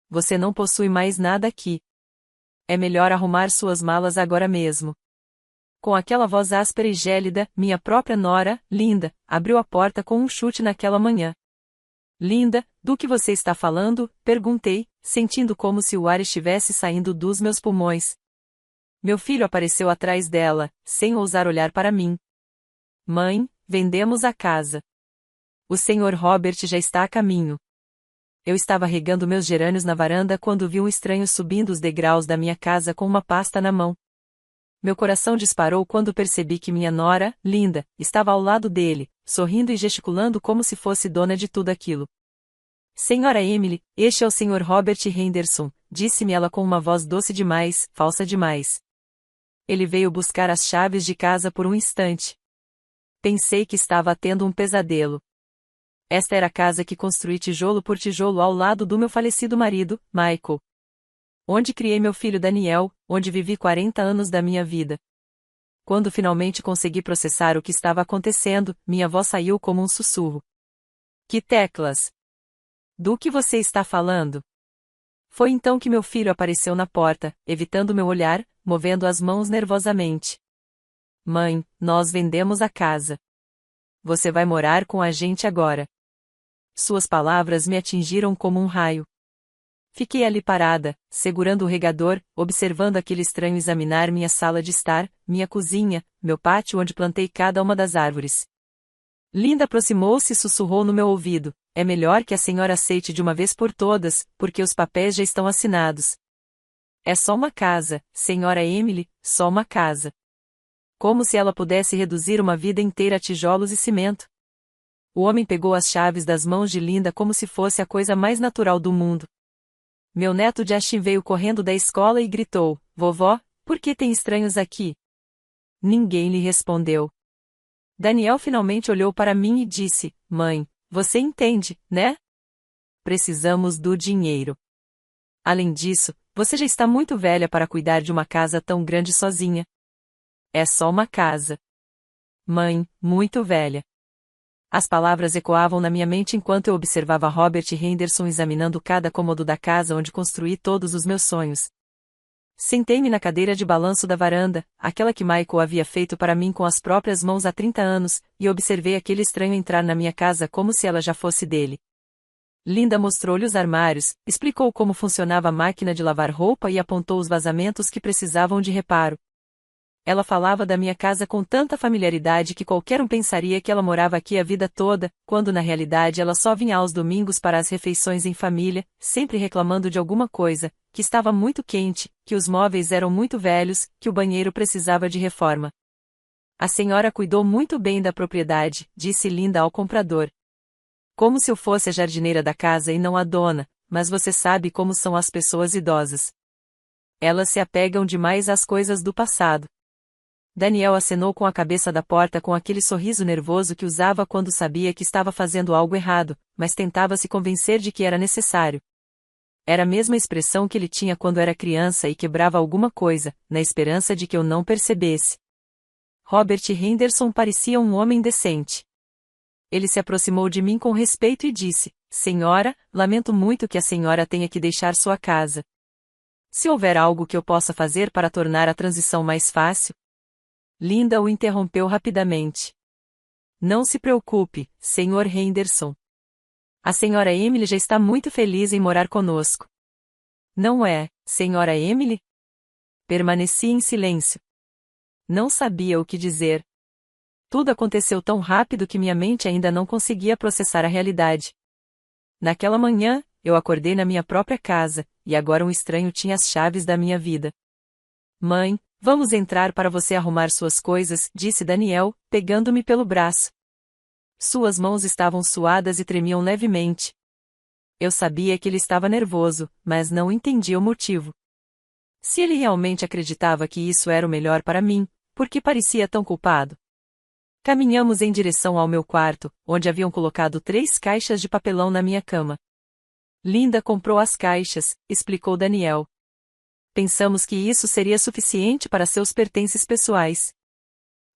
você não possui mais nada aqui. É melhor arrumar suas malas agora mesmo. Com aquela voz áspera e gélida, minha própria nora, Linda, abriu a porta com um chute naquela manhã. Linda, do que você está falando? Perguntei, sentindo como se o ar estivesse saindo dos meus pulmões. Meu filho apareceu atrás dela, sem ousar olhar para mim. Mãe, vendemos a casa. O Sr. Robert já está a caminho. Eu estava regando meus gerânios na varanda quando vi um estranho subindo os degraus da minha casa com uma pasta na mão. Meu coração disparou quando percebi que minha nora, Linda, estava ao lado dele, sorrindo e gesticulando como se fosse dona de tudo aquilo. Senhora Emily, este é o Sr. Robert Henderson, disse-me ela com uma voz doce demais, falsa demais. Ele veio buscar as chaves de casa por um instante. Pensei que estava tendo um pesadelo. Esta era a casa que construí tijolo por tijolo ao lado do meu falecido marido, Michael. Onde criei meu filho Daniel, onde vivi 40 anos da minha vida. Quando finalmente consegui processar o que estava acontecendo, minha voz saiu como um sussurro. Que teclas! Do que você está falando? Foi então que meu filho apareceu na porta, evitando meu olhar, movendo as mãos nervosamente. Mãe, nós vendemos a casa. Você vai morar com a gente agora. Suas palavras me atingiram como um raio. Fiquei ali parada, segurando o regador, observando aquele estranho examinar minha sala de estar, minha cozinha, meu pátio onde plantei cada uma das árvores. Linda aproximou-se e sussurrou no meu ouvido: é melhor que a senhora aceite de uma vez por todas, porque os papéis já estão assinados. É só uma casa, senhora Emily, só uma casa. Como se ela pudesse reduzir uma vida inteira a tijolos e cimento. O homem pegou as chaves das mãos de Linda como se fosse a coisa mais natural do mundo. Meu neto Justin veio correndo da escola e gritou: vovó, por que tem estranhos aqui? Ninguém lhe respondeu. Daniel finalmente olhou para mim e disse: mãe, você entende, né? Precisamos do dinheiro. Além disso, você já está muito velha para cuidar de uma casa tão grande sozinha. É só uma casa. Mãe, muito velha. As palavras ecoavam na minha mente enquanto eu observava Robert Henderson examinando cada cômodo da casa onde construí todos os meus sonhos. Sentei-me na cadeira de balanço da varanda, aquela que Michael havia feito para mim com as próprias mãos há 30 anos, e observei aquele estranho entrar na minha casa como se ela já fosse dele. Linda mostrou-lhe os armários, explicou como funcionava a máquina de lavar roupa e apontou os vazamentos que precisavam de reparo. Ela falava da minha casa com tanta familiaridade que qualquer um pensaria que ela morava aqui a vida toda, quando na realidade ela só vinha aos domingos para as refeições em família, sempre reclamando de alguma coisa, que estava muito quente, que os móveis eram muito velhos, que o banheiro precisava de reforma. A senhora cuidou muito bem da propriedade, disse Linda ao comprador. Como se eu fosse a jardineira da casa e não a dona, mas você sabe como são as pessoas idosas. Elas se apegam demais às coisas do passado. Daniel acenou com a cabeça da porta com aquele sorriso nervoso que usava quando sabia que estava fazendo algo errado, mas tentava se convencer de que era necessário. Era a mesma expressão que ele tinha quando era criança e quebrava alguma coisa, na esperança de que eu não percebesse. Robert Henderson parecia um homem decente. Ele se aproximou de mim com respeito e disse: Senhora, lamento muito que a senhora tenha que deixar sua casa. Se houver algo que eu possa fazer para tornar a transição mais fácil... Linda o interrompeu rapidamente. Não se preocupe, Sr. Henderson. A senhora Emily já está muito feliz em morar conosco. Não é, senhora Emily? Permaneci em silêncio. Não sabia o que dizer. Tudo aconteceu tão rápido que minha mente ainda não conseguia processar a realidade. Naquela manhã, eu acordei na minha própria casa, e agora um estranho tinha as chaves da minha vida. Mãe, vamos entrar para você arrumar suas coisas, disse Daniel, pegando-me pelo braço. Suas mãos estavam suadas e tremiam levemente. Eu sabia que ele estava nervoso, mas não entendia o motivo. Se ele realmente acreditava que isso era o melhor para mim, por que parecia tão culpado? Caminhamos em direção ao meu quarto, onde haviam colocado 3 caixas de papelão na minha cama. Linda comprou as caixas, explicou Daniel. Pensamos que isso seria suficiente para seus pertences pessoais.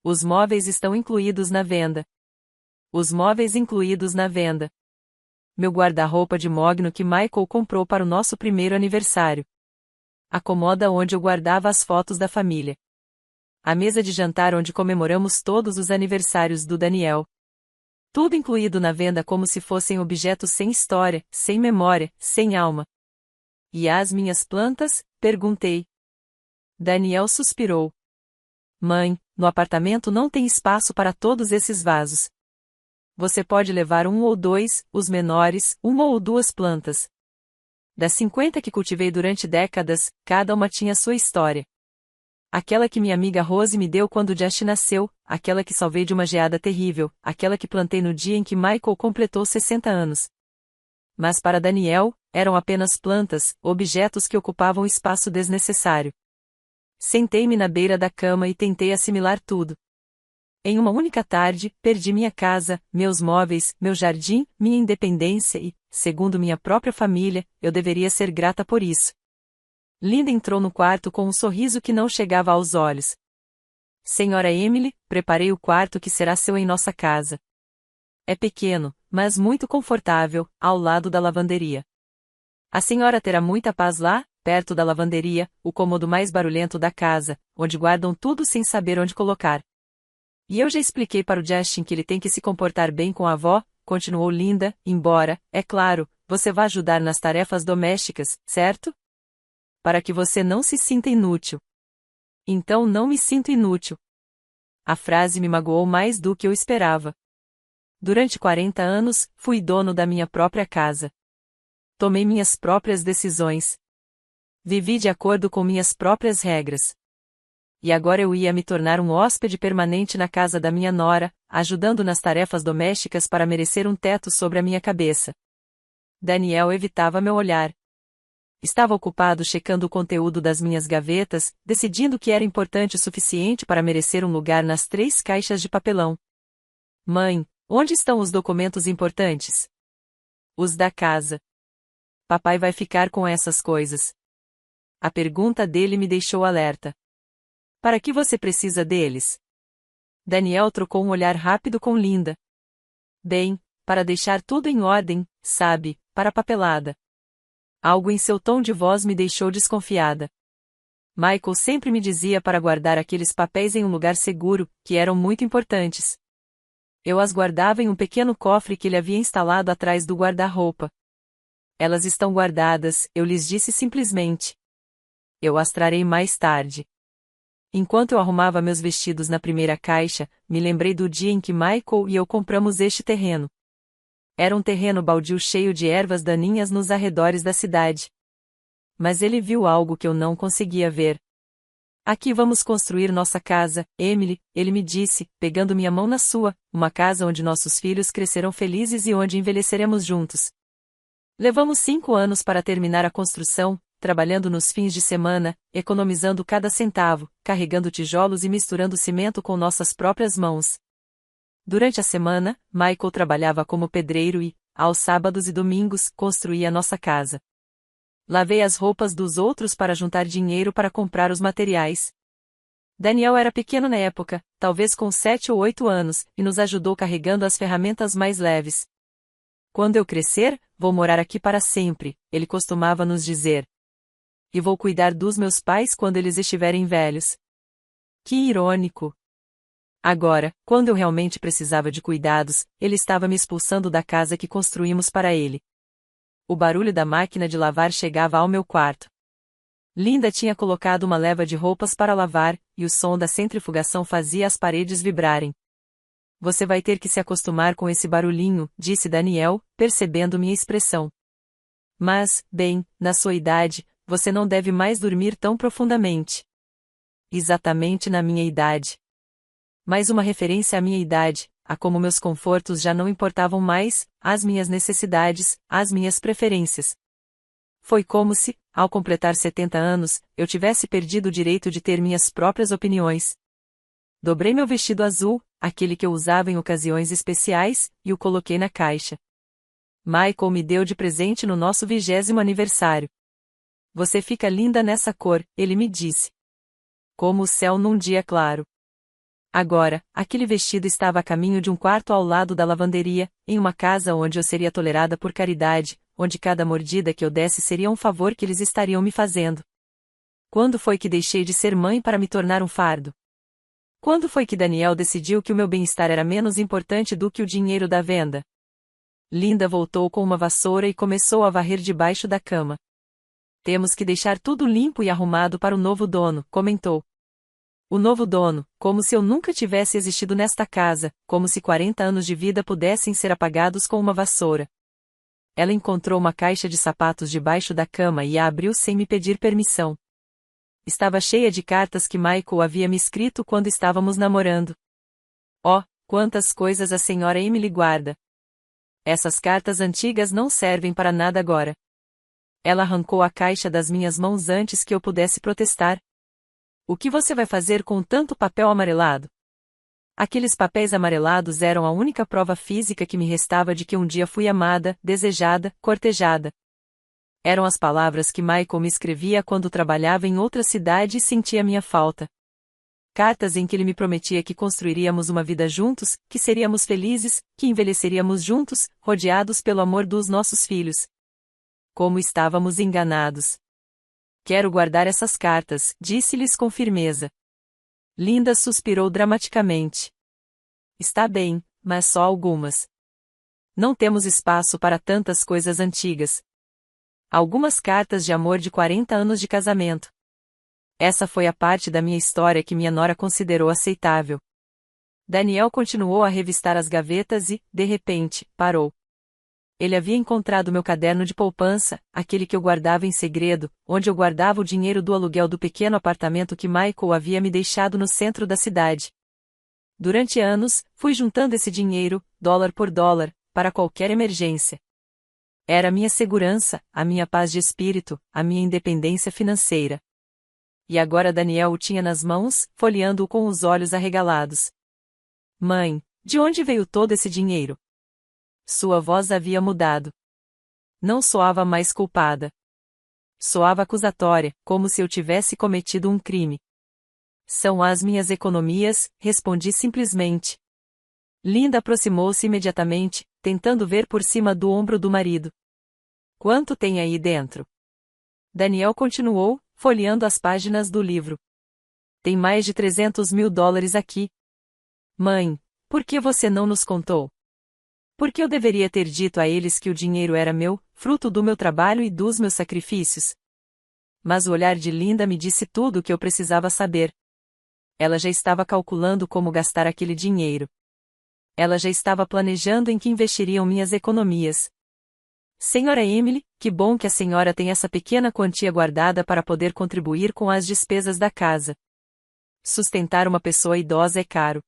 Os móveis estão incluídos na venda. Os móveis incluídos na venda. meu guarda-roupa de mogno que Michael comprou para o nosso primeiro aniversário. A cômoda onde eu guardava as fotos da família. A mesa de jantar onde comemoramos todos os aniversários do Daniel. Tudo incluído na venda como se fossem objetos sem história, sem memória, sem alma. E as minhas plantas? Perguntei. Daniel suspirou. Mãe, no apartamento não tem espaço para todos esses vasos. Você pode levar um ou dois, os menores, uma ou duas plantas. Das 50 que cultivei durante décadas, cada uma tinha sua história. Aquela que minha amiga Rose me deu quando Josh nasceu, aquela que salvei de uma geada terrível, aquela que plantei no dia em que Michael completou 60 anos. Mas para Daniel, eram apenas plantas, objetos que ocupavam espaço desnecessário. Sentei-me na beira da cama e tentei assimilar tudo. Em uma única tarde, perdi minha casa, meus móveis, meu jardim, minha independência e, segundo minha própria família, eu deveria ser grata por isso. Linda entrou no quarto com um sorriso que não chegava aos olhos. Senhora Emily, preparei o quarto que será seu em nossa casa. É pequeno, mas muito confortável, ao lado da lavanderia. A senhora terá muita paz lá, perto da lavanderia, o cômodo mais barulhento da casa, onde guardam tudo sem saber onde colocar. E eu já expliquei para o Justin que ele tem que se comportar bem com a avó, continuou Linda, embora, é claro, você vá ajudar nas tarefas domésticas, certo? Para que você não se sinta inútil. Então não me sinto inútil. A frase me magoou mais do que eu esperava. Durante 40 anos, fui dono da minha própria casa. Tomei minhas próprias decisões. Vivi de acordo com minhas próprias regras. E agora eu ia me tornar um hóspede permanente na casa da minha nora, ajudando nas tarefas domésticas para merecer um teto sobre a minha cabeça. Daniel evitava meu olhar. Estava ocupado checando o conteúdo das minhas gavetas, decidindo que era importante o suficiente para merecer um lugar nas 3 caixas de papelão. Mãe, onde estão os documentos importantes? Os da casa. Papai vai ficar com essas coisas. A pergunta dele me deixou alerta. Para que você precisa deles? Daniel trocou um olhar rápido com Linda. Bem, para deixar tudo em ordem, sabe, para a papelada. Algo em seu tom de voz me deixou desconfiada. Michael sempre me dizia para guardar aqueles papéis em um lugar seguro, que eram muito importantes. Eu as guardava em um pequeno cofre que ele havia instalado atrás do guarda-roupa. Elas estão guardadas, eu lhes disse simplesmente. Eu as trarei mais tarde. Enquanto eu arrumava meus vestidos na primeira caixa, me lembrei do dia em que Michael e eu compramos este terreno. Era um terreno baldio cheio de ervas daninhas nos arredores da cidade. Mas ele viu algo que eu não conseguia ver. Aqui vamos construir nossa casa, Emily, ele me disse, pegando minha mão na sua, uma casa onde nossos filhos crescerão felizes e onde envelheceremos juntos. Levamos 5 anos para terminar a construção, trabalhando nos fins de semana, economizando cada centavo, carregando tijolos e misturando cimento com nossas próprias mãos. Durante a semana, Michael trabalhava como pedreiro e, aos sábados e domingos, construía nossa casa. Lavei as roupas dos outros para juntar dinheiro para comprar os materiais. Daniel era pequeno na época, talvez com 7 ou 8 anos, e nos ajudou carregando as ferramentas mais leves. Quando eu crescer, vou morar aqui para sempre, ele costumava nos dizer. E vou cuidar dos meus pais quando eles estiverem velhos. Que irônico! Agora, quando eu realmente precisava de cuidados, ele estava me expulsando da casa que construímos para ele. O barulho da máquina de lavar chegava ao meu quarto. Linda tinha colocado uma leva de roupas para lavar, e o som da centrifugação fazia as paredes vibrarem. Você vai ter que se acostumar com esse barulhinho, disse Daniel, percebendo minha expressão. Mas, bem, na sua idade, você não deve mais dormir tão profundamente. Exatamente na minha idade. Mais uma referência à minha idade, a como meus confortos já não importavam mais, as minhas necessidades, as minhas preferências. Foi como se, ao completar 70 anos, eu tivesse perdido o direito de ter minhas próprias opiniões. Dobrei meu vestido azul, aquele que eu usava em ocasiões especiais, e o coloquei na caixa. Michael me deu de presente no nosso 20º aniversário. Você fica linda nessa cor, ele me disse. Como o céu num dia claro. Agora, aquele vestido estava a caminho de um quarto ao lado da lavanderia, em uma casa onde eu seria tolerada por caridade, onde cada mordida que eu desse seria um favor que eles estariam me fazendo. Quando foi que deixei de ser mãe para me tornar um fardo? Quando foi que Daniel decidiu que o meu bem-estar era menos importante do que o dinheiro da venda? Linda voltou com uma vassoura e começou a varrer debaixo da cama. Temos que deixar tudo limpo e arrumado para o novo dono, comentou. O novo dono, como se eu nunca tivesse existido nesta casa, como se 40 anos de vida pudessem ser apagados com uma vassoura. Ela encontrou uma caixa de sapatos debaixo da cama e a abriu sem me pedir permissão. Estava cheia de cartas que Michael havia me escrito quando estávamos namorando. Oh, quantas coisas a senhora Emily guarda! Essas cartas antigas não servem para nada agora. Ela arrancou a caixa das minhas mãos antes que eu pudesse protestar. O que você vai fazer com tanto papel amarelado? Aqueles papéis amarelados eram a única prova física que me restava de que um dia fui amada, desejada, cortejada. Eram as palavras que Michael me escrevia quando trabalhava em outra cidade e sentia minha falta. Cartas em que ele me prometia que construiríamos uma vida juntos, que seríamos felizes, que envelheceríamos juntos, rodeados pelo amor dos nossos filhos. Como estávamos enganados. Quero guardar essas cartas, disse-lhes com firmeza. Linda suspirou dramaticamente. Está bem, mas só algumas. Não temos espaço para tantas coisas antigas. Algumas cartas de amor de 40 anos de casamento. Essa foi a parte da minha história que minha nora considerou aceitável. Daniel continuou a revistar as gavetas e, de repente, parou. Ele havia encontrado meu caderno de poupança, aquele que eu guardava em segredo, onde eu guardava o dinheiro do aluguel do pequeno apartamento que Michael havia me deixado no centro da cidade. Durante anos, fui juntando esse dinheiro, dólar por dólar, para qualquer emergência. Era a minha segurança, a minha paz de espírito, a minha independência financeira. E agora Daniel o tinha nas mãos, folheando-o com os olhos arregalados. Mãe, de onde veio todo esse dinheiro? Sua voz havia mudado. Não soava mais culpada. Soava acusatória, como se eu tivesse cometido um crime. São as minhas economias, respondi simplesmente. Linda aproximou-se imediatamente, tentando ver por cima do ombro do marido. Quanto tem aí dentro? Daniel continuou, folheando as páginas do livro. Tem mais de 300 mil dólares aqui. Mãe, por que você não nos contou? Por que eu deveria ter dito a eles que o dinheiro era meu, fruto do meu trabalho e dos meus sacrifícios? Mas o olhar de Linda me disse tudo o que eu precisava saber. Ela já estava calculando como gastar aquele dinheiro. Ela já estava planejando em que investiriam minhas economias. Senhora Emily, que bom que a senhora tem essa pequena quantia guardada para poder contribuir com as despesas da casa. Sustentar uma pessoa idosa é caro.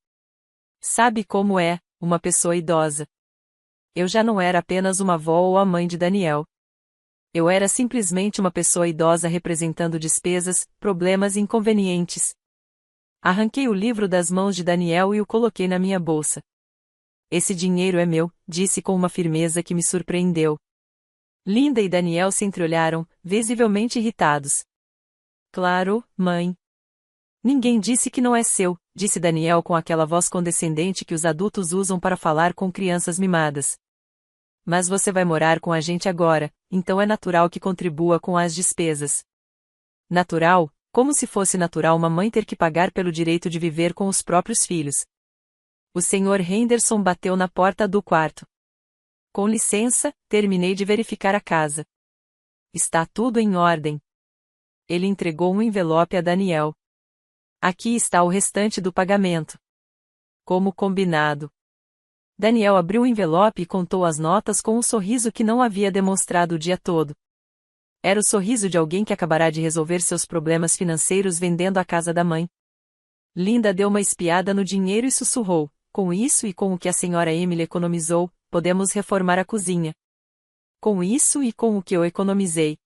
Sabe como é, uma pessoa idosa. Eu já não era apenas uma avó ou a mãe de Daniel. Eu era simplesmente uma pessoa idosa representando despesas, problemas e inconvenientes. Arranquei o livro das mãos de Daniel e o coloquei na minha bolsa. Esse dinheiro é meu, disse com uma firmeza que me surpreendeu. Linda e Daniel se entreolharam, visivelmente irritados. Claro, mãe. Ninguém disse que não é seu, disse Daniel com aquela voz condescendente que os adultos usam para falar com crianças mimadas. Mas você vai morar com a gente agora, então é natural que contribua com as despesas. Natural, como se fosse natural uma mãe ter que pagar pelo direito de viver com os próprios filhos. O Sr. Henderson bateu na porta do quarto. Com licença, terminei de verificar a casa. Está tudo em ordem. Ele entregou um envelope a Daniel. Aqui está o restante do pagamento. Como combinado. Daniel abriu o envelope e contou as notas com um sorriso que não havia demonstrado o dia todo. Era o sorriso de alguém que acabará de resolver seus problemas financeiros vendendo a casa da mãe. Linda deu uma espiada no dinheiro e sussurrou: com isso e com o que a senhora Emily economizou, podemos reformar a cozinha. Com isso e com o que eu economizei.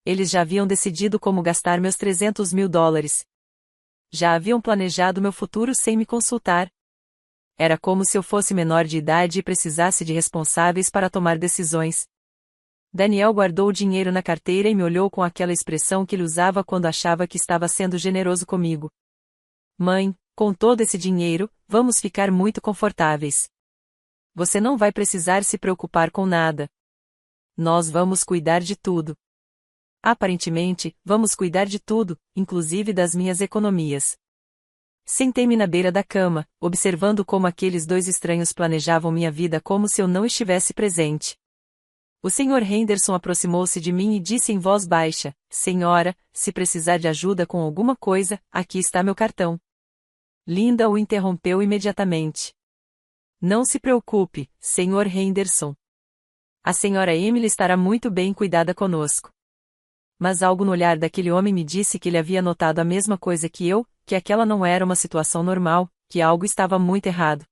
Eles já haviam decidido como gastar meus 300 mil dólares. Já haviam planejado meu futuro sem me consultar. Era como se eu fosse menor de idade e precisasse de responsáveis para tomar decisões. Daniel guardou o dinheiro na carteira e me olhou com aquela expressão que ele usava quando achava que estava sendo generoso comigo. Mãe, Com todo esse dinheiro, vamos ficar muito confortáveis. Você não vai precisar se preocupar com nada. Nós vamos cuidar de tudo. Aparentemente, vamos cuidar de tudo, inclusive das minhas economias. Sentei-me na beira da cama, observando como aqueles dois estranhos planejavam minha vida como se eu não estivesse presente. O Sr. Henderson aproximou-se de mim e disse em voz baixa: Senhora, se precisar de ajuda com alguma coisa, aqui está meu cartão. Linda o interrompeu imediatamente. Não se preocupe, Sr. Henderson. A Sra. Emily estará muito bem cuidada conosco. Mas algo no olhar daquele homem me disse que ele havia notado a mesma coisa que eu, que aquela não era uma situação normal, que algo estava muito errado.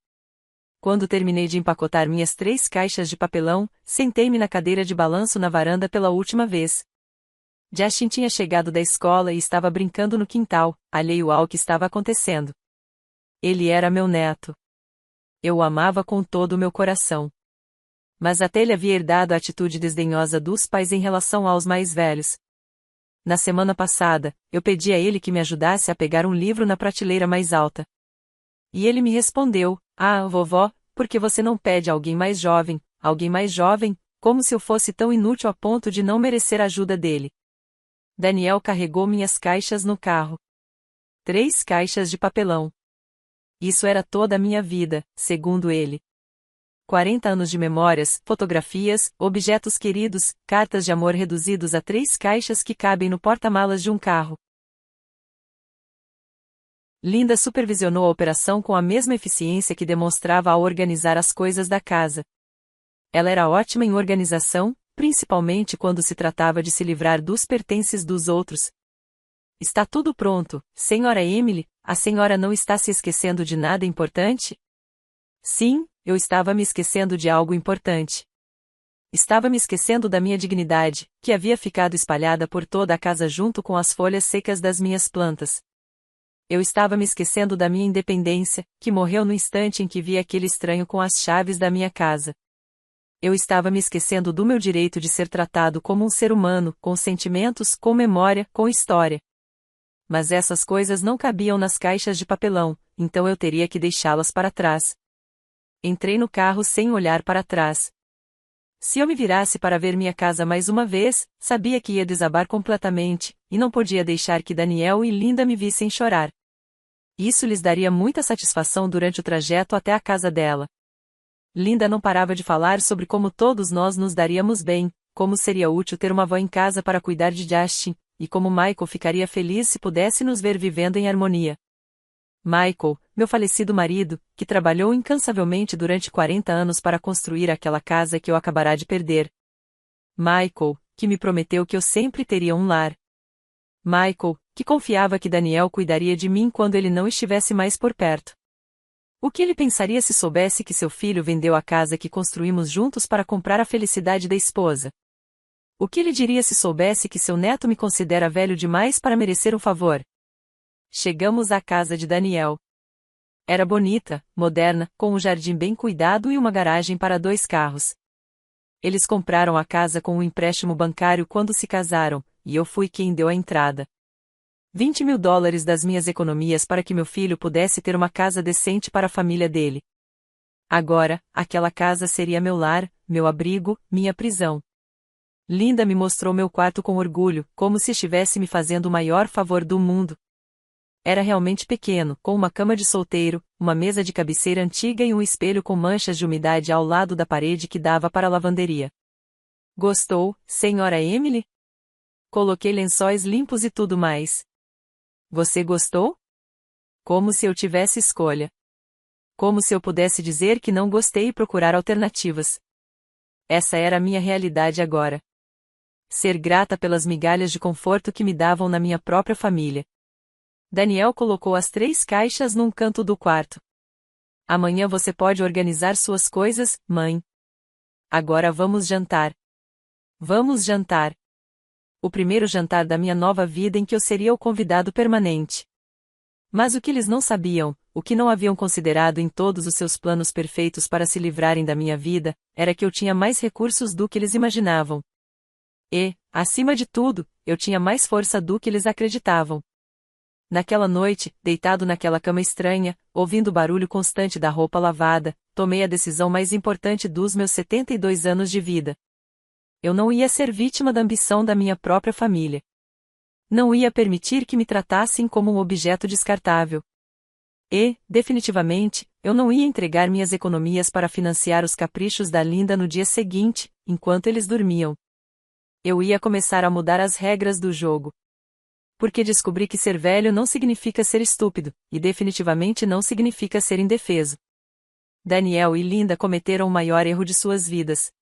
Quando terminei de empacotar minhas 3 caixas de papelão, sentei-me na cadeira de balanço na varanda pela última vez. Justin tinha chegado da escola e estava brincando no quintal, alheio ao que estava acontecendo. Ele era meu neto. Eu o amava com todo o meu coração. Mas até ele havia herdado a atitude desdenhosa dos pais em relação aos mais velhos. Na semana passada, eu pedi a ele que me ajudasse a pegar um livro na prateleira mais alta. E ele me respondeu: Ah, vovó, por que você não pede a alguém mais jovem, como se eu fosse tão inútil a ponto de não merecer a ajuda dele. Daniel carregou minhas caixas no carro. 3 caixas de papelão. Isso era toda a minha vida, segundo ele. 40 anos de memórias, fotografias, objetos queridos, cartas de amor reduzidos a 3 caixas que cabem no porta-malas de um carro. Linda supervisionou a operação com a mesma eficiência que demonstrava ao organizar as coisas da casa. Ela era ótima em organização, principalmente quando se tratava de se livrar dos pertences dos outros. Está tudo pronto, Sra. Emily, a senhora não está se esquecendo de nada importante? Sim, eu estava me esquecendo de algo importante. Estava me esquecendo da minha dignidade, que havia ficado espalhada por toda a casa junto com as folhas secas das minhas plantas. Eu estava me esquecendo da minha independência, que morreu no instante em que vi aquele estranho com as chaves da minha casa. Eu estava me esquecendo do meu direito de ser tratado como um ser humano, com sentimentos, com memória, com história. Mas essas coisas não cabiam nas caixas de papelão, então eu teria que deixá-las para trás. Entrei no carro sem olhar para trás. Se eu me virasse para ver minha casa mais uma vez, sabia que ia desabar completamente, e não podia deixar que Daniel e Linda me vissem chorar. Isso lhes daria muita satisfação durante o trajeto até a casa dela. Linda não parava de falar sobre como todos nós nos daríamos bem, como seria útil ter uma avó em casa para cuidar de Justin, e como Michael ficaria feliz se pudesse nos ver vivendo em harmonia. Michael, meu falecido marido, que trabalhou incansavelmente durante 40 anos para construir aquela casa que eu acabará de perder. Michael, que me prometeu que eu sempre teria um lar. Michael, que confiava que Daniel cuidaria de mim quando ele não estivesse mais por perto. O que ele pensaria se soubesse que seu filho vendeu a casa que construímos juntos para comprar a felicidade da esposa? O que ele diria se soubesse que seu neto me considera velho demais para merecer um favor? Chegamos à casa de Daniel. Era bonita, moderna, com um jardim bem cuidado e uma garagem para 2 carros. Eles compraram a casa com um empréstimo bancário quando se casaram, e eu fui quem deu a entrada. $20.000 das minhas economias para que meu filho pudesse ter uma casa decente para a família dele. Agora, aquela casa seria meu lar, meu abrigo, minha prisão. Linda me mostrou meu quarto com orgulho, como se estivesse me fazendo o maior favor do mundo. Era realmente pequeno, com uma cama de solteiro, uma mesa de cabeceira antiga e um espelho com manchas de umidade ao lado da parede que dava para a lavanderia. Gostou, Sra. Emily? Coloquei lençóis limpos e tudo mais. Você gostou? Como se eu tivesse escolha. Como se eu pudesse dizer que não gostei e procurar alternativas. Essa era a minha realidade agora. Ser grata pelas migalhas de conforto que me davam na minha própria família. Daniel colocou as 3 caixas num canto do quarto. Amanhã você pode organizar suas coisas, mãe. Agora vamos jantar. Vamos jantar. O primeiro jantar da minha nova vida em que eu seria o convidado permanente. Mas o que eles não sabiam, o que não haviam considerado em todos os seus planos perfeitos para se livrarem da minha vida, era que eu tinha mais recursos do que eles imaginavam. E, acima de tudo, eu tinha mais força do que eles acreditavam. Naquela noite, deitado naquela cama estranha, ouvindo o barulho constante da roupa lavada, tomei a decisão mais importante dos meus 72 anos de vida. Eu não ia ser vítima da ambição da minha própria família. Não ia permitir que me tratassem como um objeto descartável. E, definitivamente, eu não ia entregar minhas economias para financiar os caprichos da Linda no dia seguinte, enquanto eles dormiam. Eu ia começar a mudar as regras do jogo. Porque descobri que ser velho não significa ser estúpido, e definitivamente não significa ser indefeso. Daniel e Linda cometeram o maior erro de suas vidas.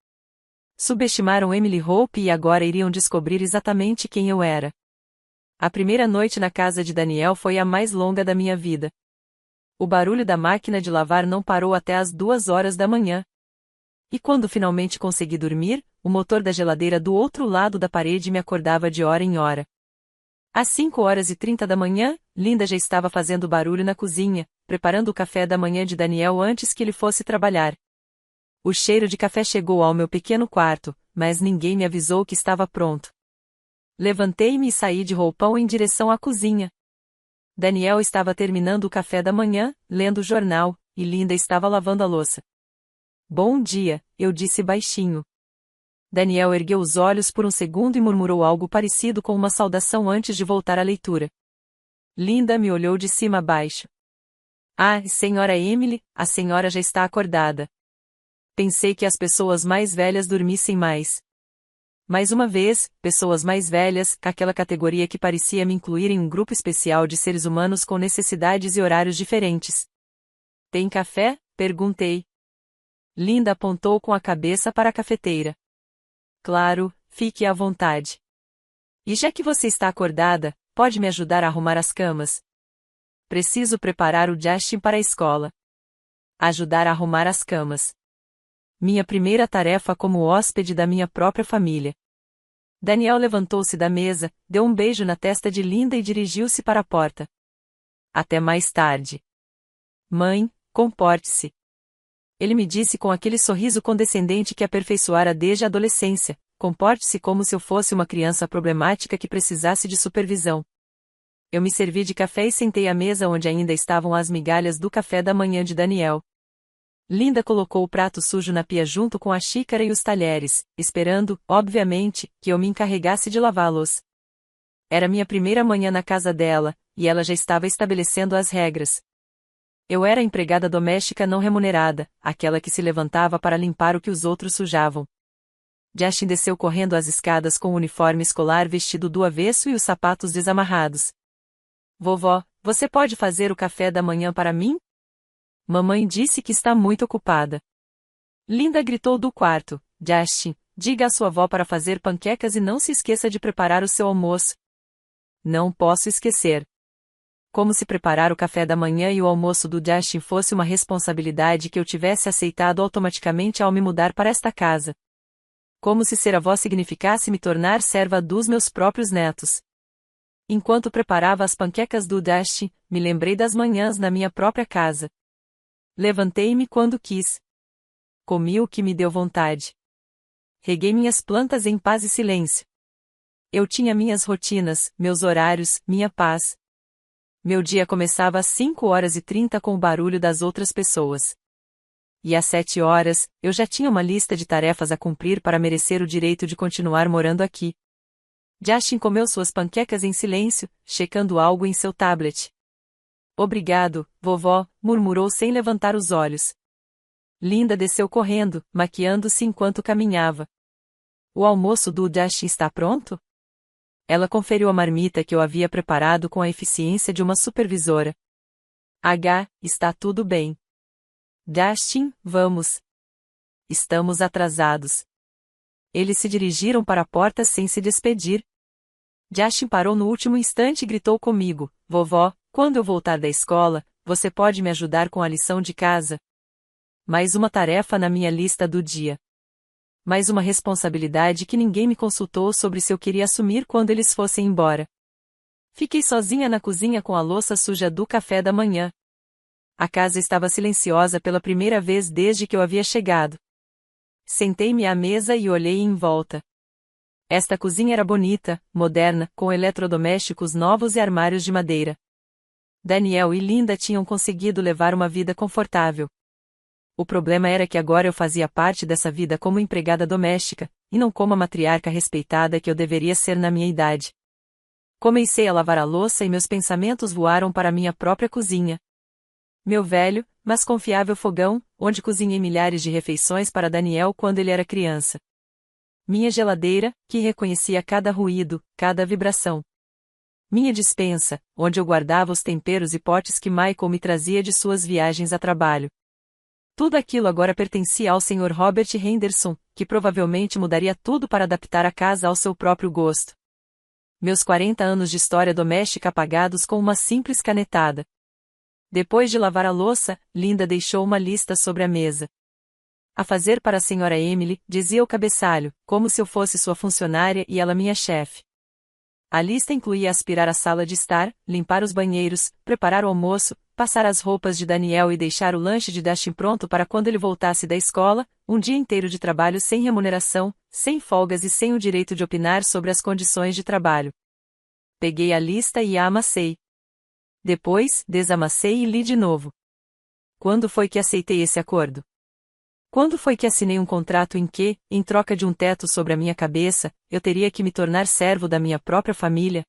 Subestimaram Emily Hope e agora iriam descobrir exatamente quem eu era. A primeira noite na casa de Daniel foi a mais longa da minha vida. O barulho da máquina de lavar não parou até as 2 horas da manhã. E quando finalmente consegui dormir, o motor da geladeira do outro lado da parede me acordava de hora em hora. Às 5h30 da manhã, Linda já estava fazendo barulho na cozinha, preparando o café da manhã de Daniel antes que ele fosse trabalhar. O cheiro de café chegou ao meu pequeno quarto, mas ninguém me avisou que estava pronto. Levantei-me e saí de roupão em direção à cozinha. Daniel estava terminando o café da manhã, lendo o jornal, e Linda estava lavando a louça. Bom dia, eu disse baixinho. Daniel ergueu os olhos por um segundo e murmurou algo parecido com uma saudação antes de voltar à leitura. Linda me olhou de cima a baixo. Ah, senhora Emily, a senhora já está acordada. Pensei que as pessoas mais velhas dormissem mais. Mais uma vez, pessoas mais velhas, aquela categoria que parecia me incluir em um grupo especial de seres humanos com necessidades e horários diferentes. Tem café? Perguntei. Linda apontou com a cabeça para a cafeteira. Claro, fique à vontade. E já que você está acordada, pode me ajudar a arrumar as camas? Preciso preparar o Justin para a escola. Ajudar a arrumar as camas. Minha primeira tarefa como hóspede da minha própria família. Daniel levantou-se da mesa, deu um beijo na testa de Linda e dirigiu-se para a porta. Até mais tarde. Mãe, comporte-se. Ele me disse com aquele sorriso condescendente que aperfeiçoara desde a adolescência, comporte-se como se eu fosse uma criança problemática que precisasse de supervisão. Eu me servi de café e sentei à mesa onde ainda estavam as migalhas do café da manhã de Daniel. Linda colocou o prato sujo na pia junto com a xícara e os talheres, esperando, obviamente, que eu me encarregasse de lavá-los. Era minha primeira manhã na casa dela, e ela já estava estabelecendo as regras. Eu era a empregada doméstica não remunerada, aquela que se levantava para limpar o que os outros sujavam. Justin desceu correndo as escadas com o uniforme escolar vestido do avesso e os sapatos desamarrados. Vovó, você pode fazer o café da manhã para mim? Mamãe disse que está muito ocupada. Linda gritou do quarto. Justin, diga à sua avó para fazer panquecas e não se esqueça de preparar o seu almoço. Não posso esquecer. Como se preparar o café da manhã e o almoço do Justin fosse uma responsabilidade que eu tivesse aceitado automaticamente ao me mudar para esta casa. Como se ser avó significasse me tornar serva dos meus próprios netos. Enquanto preparava as panquecas do Justin, me lembrei das manhãs na minha própria casa. Levantei-me quando quis. Comi o que me deu vontade. Reguei minhas plantas em paz e silêncio. Eu tinha minhas rotinas, meus horários, minha paz. Meu dia começava às 5h30 com o barulho das outras pessoas. E às 7h, eu já tinha uma lista de tarefas a cumprir para merecer o direito de continuar morando aqui. Justin comeu suas panquecas em silêncio, checando algo em seu tablet. Obrigado, vovó, murmurou sem levantar os olhos. Linda desceu correndo, maquiando-se enquanto caminhava. O almoço do Justin está pronto? Ela conferiu a marmita que eu havia preparado com a eficiência de uma supervisora. Está tudo bem. Justin, vamos. Estamos atrasados. Eles se dirigiram para a porta sem se despedir. Justin parou no último instante e gritou comigo, vovó, quando eu voltar da escola, você pode me ajudar com a lição de casa? Mais uma tarefa na minha lista do dia. Mais uma responsabilidade que ninguém me consultou sobre se eu queria assumir quando eles fossem embora. Fiquei sozinha na cozinha com a louça suja do café da manhã. A casa estava silenciosa pela primeira vez desde que eu havia chegado. Sentei-me à mesa e olhei em volta. Esta cozinha era bonita, moderna, com eletrodomésticos novos e armários de madeira. Daniel e Linda tinham conseguido levar uma vida confortável. O problema era que agora eu fazia parte dessa vida como empregada doméstica, e não como a matriarca respeitada que eu deveria ser na minha idade. Comecei a lavar a louça e meus pensamentos voaram para minha própria cozinha. Meu velho, mas confiável fogão, onde cozinhei milhares de refeições para Daniel quando ele era criança. Minha geladeira, que reconhecia cada ruído, cada vibração. Minha despensa, onde eu guardava os temperos e potes que Michael me trazia de suas viagens a trabalho. Tudo aquilo agora pertencia ao Sr. Robert Henderson, que provavelmente mudaria tudo para adaptar a casa ao seu próprio gosto. Meus 40 anos de história doméstica apagados com uma simples canetada. Depois de lavar a louça, Linda deixou uma lista sobre a mesa. A fazer para a Sra. Emily, dizia o cabeçalho, como se eu fosse sua funcionária e ela minha chefe. A lista incluía aspirar a sala de estar, limpar os banheiros, preparar o almoço, passar as roupas de Daniel e deixar o lanche de Dustin pronto para quando ele voltasse da escola, um dia inteiro de trabalho sem remuneração, sem folgas e sem o direito de opinar sobre as condições de trabalho. Peguei a lista e a amassei. Depois, desamassei e li de novo. Quando foi que aceitei esse acordo? Quando foi que assinei um contrato em que, em troca de um teto sobre a minha cabeça, eu teria que me tornar servo da minha própria família?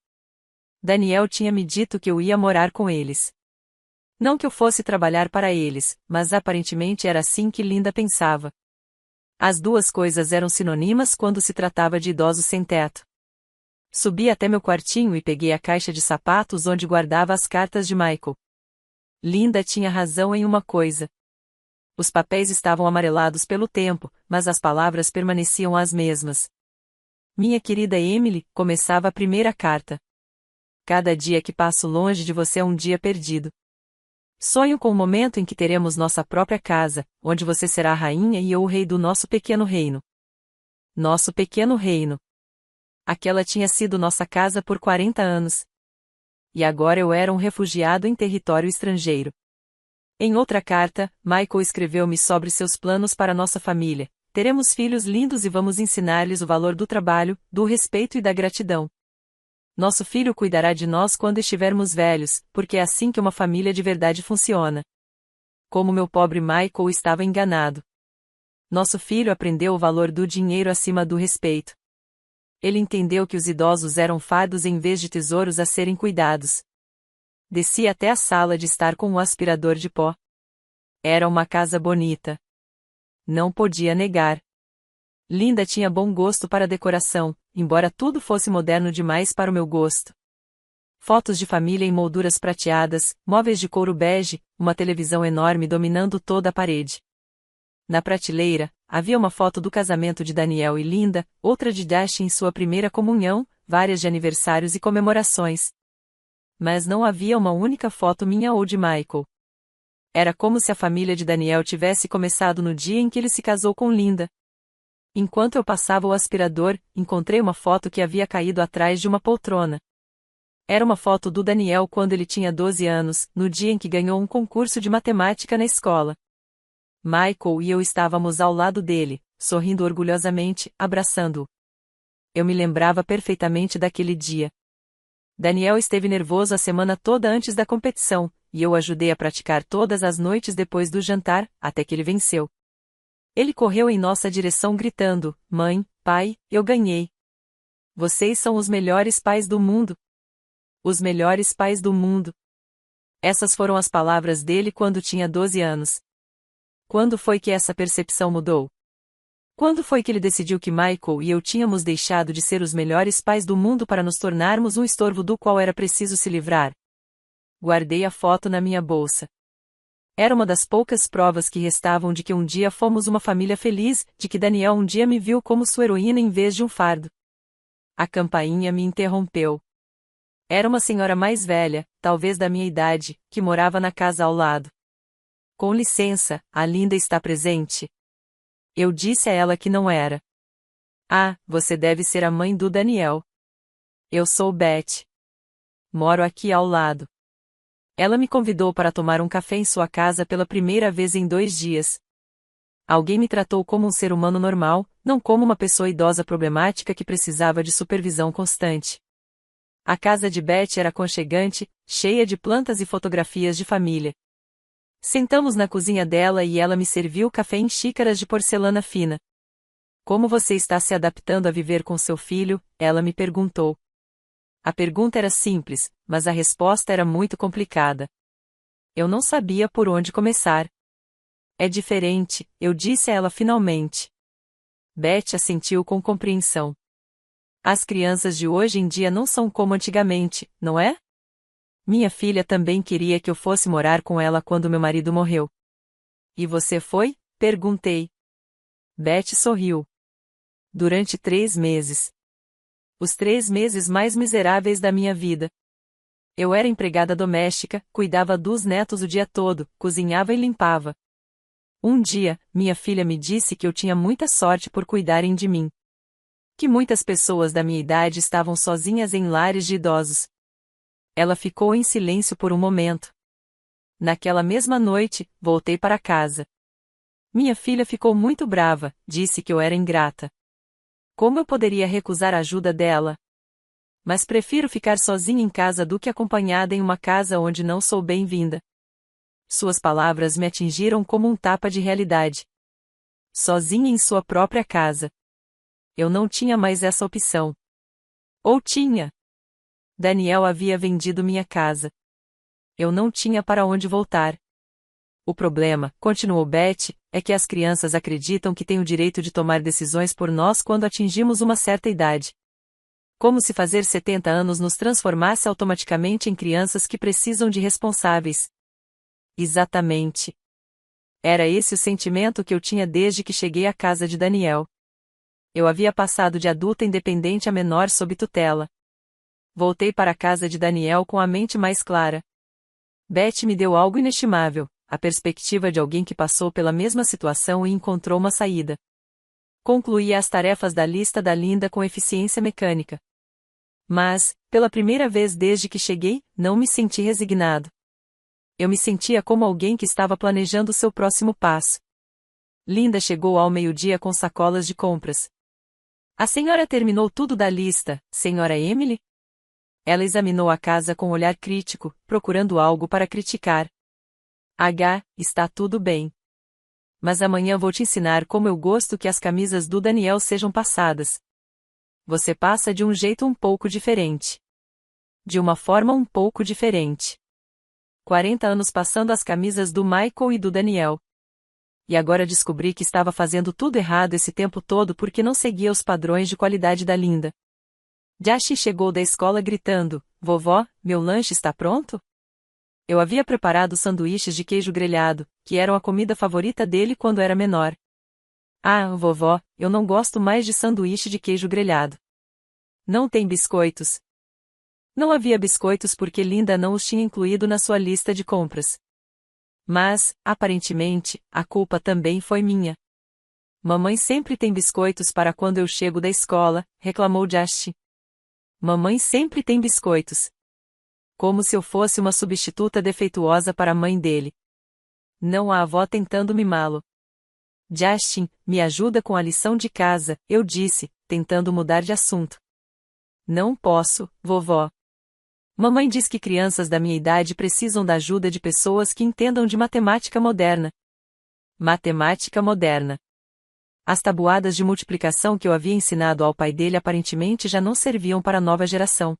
Daniel tinha me dito que eu ia morar com eles. Não que eu fosse trabalhar para eles, mas aparentemente era assim que Linda pensava. As duas coisas eram sinônimas quando se tratava de idosos sem teto. Subi até meu quartinho e peguei a caixa de sapatos onde guardava as cartas de Michael. Linda tinha razão em uma coisa. Os papéis estavam amarelados pelo tempo, mas as palavras permaneciam as mesmas. Minha querida Emily, começava a primeira carta. Cada dia que passo longe de você é um dia perdido. Sonho com o momento em que teremos nossa própria casa, onde você será a rainha e eu o rei do nosso pequeno reino. Nosso pequeno reino. Aquela tinha sido nossa casa por 40 anos. E agora eu era um refugiado em território estrangeiro. Em outra carta, Michael escreveu-me sobre seus planos para nossa família. Teremos filhos lindos e vamos ensinar-lhes o valor do trabalho, do respeito e da gratidão. Nosso filho cuidará de nós quando estivermos velhos, porque é assim que uma família de verdade funciona. Como meu pobre Michael estava enganado. Nosso filho aprendeu o valor do dinheiro acima do respeito. Ele entendeu que os idosos eram fardos em vez de tesouros a serem cuidados. Desci até a sala de estar com o aspirador de pó. Era uma casa bonita. Não podia negar. Linda tinha bom gosto para decoração, embora tudo fosse moderno demais para o meu gosto. Fotos de família em molduras prateadas, móveis de couro bege, uma televisão enorme dominando toda a parede. Na prateleira, havia uma foto do casamento de Daniel e Linda, outra de Dash em sua primeira comunhão, várias de aniversários e comemorações. Mas não havia uma única foto minha ou de Michael. Era como se a família de Daniel tivesse começado no dia em que ele se casou com Linda. Enquanto eu passava o aspirador, encontrei uma foto que havia caído atrás de uma poltrona. Era uma foto do Daniel quando ele tinha 12 anos, no dia em que ganhou um concurso de matemática na escola. Michael e eu estávamos ao lado dele, sorrindo orgulhosamente, abraçando-o. Eu me lembrava perfeitamente daquele dia. Daniel esteve nervoso a semana toda antes da competição, e eu o ajudei a praticar todas as noites depois do jantar, até que ele venceu. Ele correu em nossa direção gritando: "Mãe, pai, eu ganhei! Vocês são os melhores pais do mundo! Os melhores pais do mundo!" Essas foram as palavras dele quando tinha 12 anos. Quando foi que essa percepção mudou? Quando foi que ele decidiu que Michael e eu tínhamos deixado de ser os melhores pais do mundo para nos tornarmos um estorvo do qual era preciso se livrar? Guardei a foto na minha bolsa. Era uma das poucas provas que restavam de que um dia fomos uma família feliz, de que Daniel um dia me viu como sua heroína em vez de um fardo. A campainha me interrompeu. Era uma senhora mais velha, talvez da minha idade, que morava na casa ao lado. "Com licença, a Linda está presente?" Eu disse a ela que não era. "Ah, você deve ser a mãe do Daniel. Eu sou Beth. Moro aqui ao lado." Ela me convidou para tomar um café em sua casa pela primeira vez em 2 dias. Alguém me tratou como um ser humano normal, não como uma pessoa idosa problemática que precisava de supervisão constante. A casa de Beth era aconchegante, cheia de plantas e fotografias de família. Sentamos na cozinha dela e ela me serviu café em xícaras de porcelana fina. Como você está se adaptando a viver com seu filho? Ela me perguntou. A pergunta era simples, mas a resposta era muito complicada. Eu não sabia por onde começar. É diferente, eu disse a ela finalmente. Beth assentiu com compreensão. As crianças de hoje em dia não são como antigamente, não é? Minha filha também queria que eu fosse morar com ela quando meu marido morreu. E você foi? Perguntei. Beth sorriu. Durante 3 meses. Os 3 meses mais miseráveis da minha vida. Eu era empregada doméstica, cuidava dos netos o dia todo, cozinhava e limpava. Um dia, minha filha me disse que eu tinha muita sorte por cuidarem de mim. Que muitas pessoas da minha idade estavam sozinhas em lares de idosos. Ela ficou em silêncio por um momento. Naquela mesma noite, voltei para casa. Minha filha ficou muito brava, disse que eu era ingrata. Como eu poderia recusar a ajuda dela? Mas prefiro ficar sozinha em casa do que acompanhada em uma casa onde não sou bem-vinda. Suas palavras me atingiram como um tapa de realidade. Sozinha em sua própria casa. Eu não tinha mais essa opção. Ou tinha? Daniel havia vendido minha casa. Eu não tinha para onde voltar. O problema, continuou Beth, é que as crianças acreditam que têm o direito de tomar decisões por nós quando atingimos uma certa idade. Como se fazer 70 anos nos transformasse automaticamente em crianças que precisam de responsáveis. Exatamente. Era esse o sentimento que eu tinha desde que cheguei à casa de Daniel. Eu havia passado de adulta independente a menor sob tutela. Voltei para a casa de Daniel com a mente mais clara. Beth me deu algo inestimável, a perspectiva de alguém que passou pela mesma situação e encontrou uma saída. Concluí as tarefas da lista da Linda com eficiência mecânica. Mas, pela primeira vez desde que cheguei, não me senti resignado. Eu me sentia como alguém que estava planejando seu próximo passo. Linda chegou ao meio-dia com sacolas de compras. A senhora terminou tudo da lista, senhora Emily? Ela examinou a casa com olhar crítico, procurando algo para criticar. Está tudo bem. Mas amanhã vou te ensinar como eu gosto que as camisas do Daniel sejam passadas. Você passa de um jeito um pouco diferente. De uma forma um pouco diferente. 40 anos passando as camisas do Michael e do Daniel. E agora descobri que estava fazendo tudo errado esse tempo todo porque não seguia os padrões de qualidade da Linda. Josh chegou da escola gritando, vovó, meu lanche está pronto? Eu havia preparado sanduíches de queijo grelhado, que eram a comida favorita dele quando era menor. Vovó, eu não gosto mais de sanduíche de queijo grelhado. Não tem biscoitos. Não havia biscoitos porque Linda não os tinha incluído na sua lista de compras. Mas, aparentemente, a culpa também foi minha. Mamãe sempre tem biscoitos para quando eu chego da escola, reclamou Josh. Mamãe sempre tem biscoitos. Como se eu fosse uma substituta defeituosa para a mãe dele. Não a avó tentando mimá-lo. Justin, me ajuda com a lição de casa, eu disse, tentando mudar de assunto. Não posso, vovó. Mamãe diz que crianças da minha idade precisam da ajuda de pessoas que entendam de matemática moderna. Matemática moderna. As tabuadas de multiplicação que eu havia ensinado ao pai dele aparentemente já não serviam para a nova geração.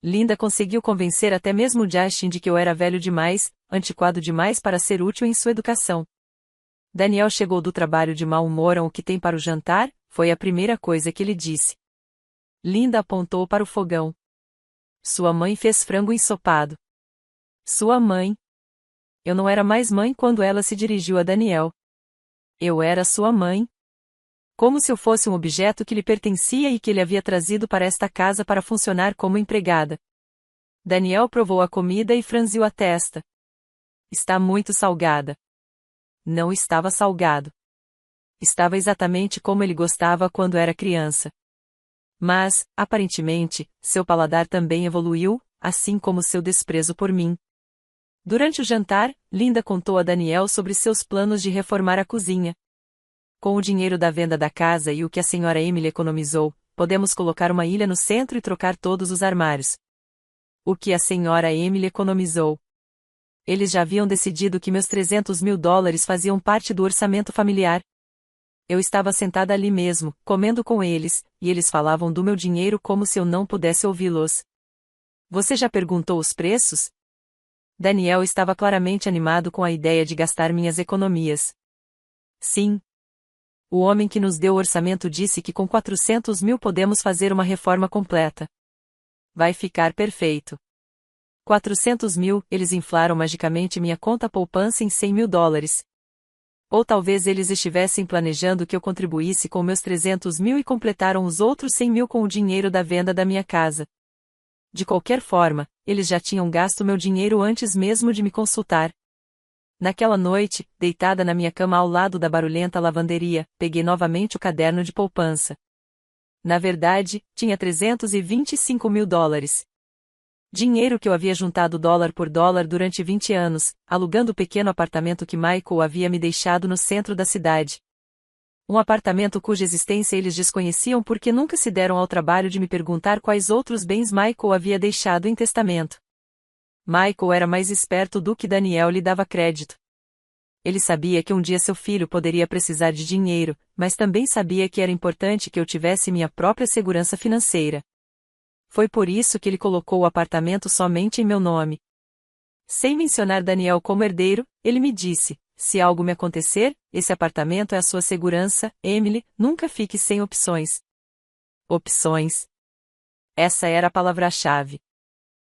Linda conseguiu convencer até mesmo Justin de que eu era velho demais, antiquado demais para ser útil em sua educação. Daniel chegou do trabalho de mau humor. O que tem para o jantar? Foi a primeira coisa que ele disse. Linda apontou para o fogão. Sua mãe fez frango ensopado. Sua mãe? Eu não era mais mãe quando ela se dirigiu a Daniel. Eu era sua mãe? Como se eu fosse um objeto que lhe pertencia e que ele havia trazido para esta casa para funcionar como empregada. Daniel provou a comida e franziu a testa. Está muito salgada. Não estava salgado. Estava exatamente como ele gostava quando era criança. Mas, aparentemente, seu paladar também evoluiu, assim como seu desprezo por mim. Durante o jantar, Linda contou a Daniel sobre seus planos de reformar a cozinha. Com o dinheiro da venda da casa e o que a senhora Emily economizou, podemos colocar uma ilha no centro e trocar todos os armários. O que a senhora Emily economizou. Eles já haviam decidido que meus $300.000 faziam parte do orçamento familiar. Eu estava sentada ali mesmo, comendo com eles, e eles falavam do meu dinheiro como se eu não pudesse ouvi-los. Você já perguntou os preços? Daniel estava claramente animado com a ideia de gastar minhas economias. Sim. O homem que nos deu o orçamento disse que com 400 mil podemos fazer uma reforma completa. Vai ficar perfeito. 400 mil, eles inflaram magicamente minha conta poupança em $100.000. Ou talvez eles estivessem planejando que eu contribuísse com meus 300 mil e completaram os outros 100 mil com o dinheiro da venda da minha casa. De qualquer forma, eles já tinham gasto meu dinheiro antes mesmo de me consultar. Naquela noite, deitada na minha cama ao lado da barulhenta lavanderia, peguei novamente o caderno de poupança. Na verdade, tinha $325.000. Dinheiro que eu havia juntado dólar por dólar durante 20 anos, alugando o pequeno apartamento que Michael havia me deixado no centro da cidade. Um apartamento cuja existência eles desconheciam porque nunca se deram ao trabalho de me perguntar quais outros bens Michael havia deixado em testamento. Michael era mais esperto do que Daniel lhe dava crédito. Ele sabia que um dia seu filho poderia precisar de dinheiro, mas também sabia que era importante que eu tivesse minha própria segurança financeira. Foi por isso que ele colocou o apartamento somente em meu nome. Sem mencionar Daniel como herdeiro, ele me disse: se algo me acontecer, esse apartamento é a sua segurança, Emily, nunca fique sem opções. Opções. Essa era a palavra-chave.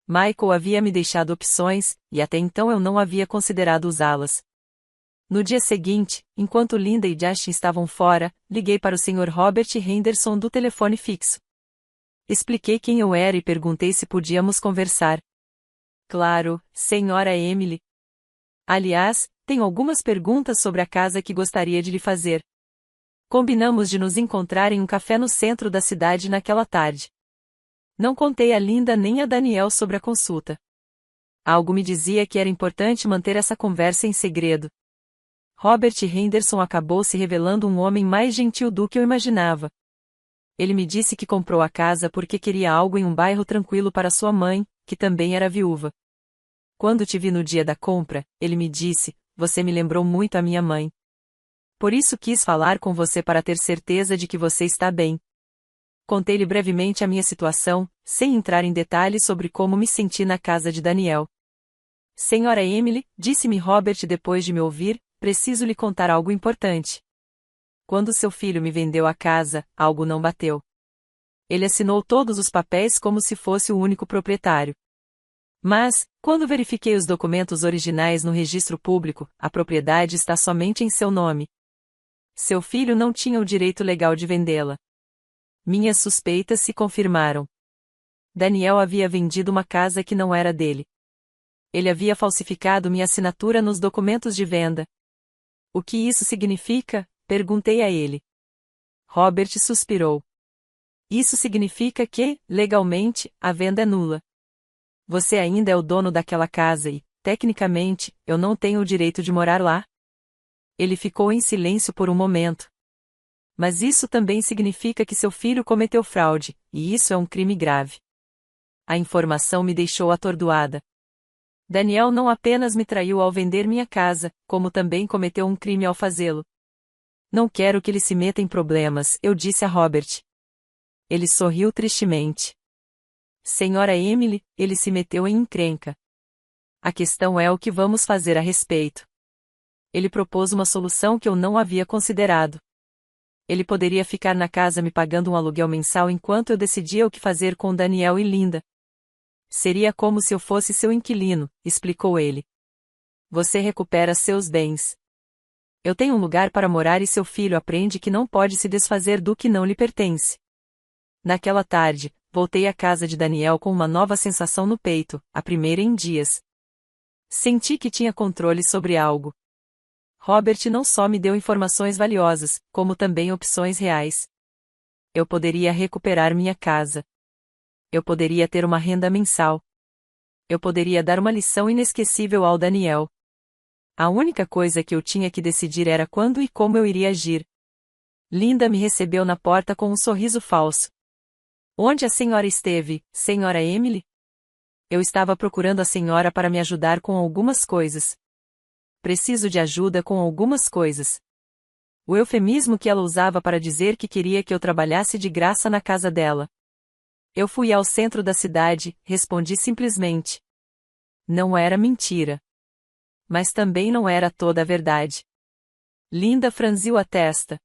Michael havia me deixado opções, e até então eu não havia considerado usá-las. No dia seguinte, enquanto Linda e Josh estavam fora, liguei para o Sr. Robert Henderson do telefone fixo. Expliquei quem eu era e perguntei se podíamos conversar. Claro, senhora Emily. Aliás, tenho algumas perguntas sobre a casa que gostaria de lhe fazer. Combinamos de nos encontrar em um café no centro da cidade naquela tarde. Não contei a Linda nem a Daniel sobre a consulta. Algo me dizia que era importante manter essa conversa em segredo. Robert Henderson acabou se revelando um homem mais gentil do que eu imaginava. Ele me disse que comprou a casa porque queria algo em um bairro tranquilo para sua mãe, que também era viúva. Quando te vi no dia da compra, ele me disse: você me lembrou muito a minha mãe. Por isso quis falar com você para ter certeza de que você está bem. Contei-lhe brevemente a minha situação, sem entrar em detalhes sobre como me senti na casa de Daniel. Senhora Emily, disse-me Robert depois de me ouvir, preciso lhe contar algo importante. Quando seu filho me vendeu a casa, algo não bateu. Ele assinou todos os papéis como se fosse o único proprietário. Mas, quando verifiquei os documentos originais no registro público, a propriedade está somente em seu nome. Seu filho não tinha o direito legal de vendê-la. Minhas suspeitas se confirmaram. Daniel havia vendido uma casa que não era dele. Ele havia falsificado minha assinatura nos documentos de venda. O que isso significa? Perguntei a ele. Robert suspirou. Isso significa que, legalmente, a venda é nula. Você ainda é o dono daquela casa e, tecnicamente, eu não tenho o direito de morar lá. Ele ficou em silêncio por um momento. Mas isso também significa que seu filho cometeu fraude, e isso é um crime grave. A informação me deixou atordoada. Daniel não apenas me traiu ao vender minha casa, como também cometeu um crime ao fazê-lo. Não quero que ele se meta em problemas, eu disse a Robert. Ele sorriu tristemente. Senhora Emily, ele se meteu em encrenca. A questão é o que vamos fazer a respeito. Ele propôs uma solução que eu não havia considerado. Ele poderia ficar na casa me pagando um aluguel mensal enquanto eu decidia o que fazer com Daniel e Linda. Seria como se eu fosse seu inquilino, explicou ele. Você recupera seus bens. Eu tenho um lugar para morar e seu filho aprende que não pode se desfazer do que não lhe pertence. Naquela tarde, voltei à casa de Daniel com uma nova sensação no peito, a primeira em dias. Senti que tinha controle sobre algo. Robert não só me deu informações valiosas, como também opções reais. Eu poderia recuperar minha casa. Eu poderia ter uma renda mensal. Eu poderia dar uma lição inesquecível ao Daniel. A única coisa que eu tinha que decidir era quando e como eu iria agir. Linda me recebeu na porta com um sorriso falso. Onde a senhora esteve, senhora Emily? Eu estava procurando a senhora para me ajudar com algumas coisas. Preciso de ajuda com algumas coisas. O eufemismo que ela usava para dizer que queria que eu trabalhasse de graça na casa dela. Eu fui ao centro da cidade, respondi simplesmente. Não era mentira. Mas também não era toda a verdade. Linda franziu a testa.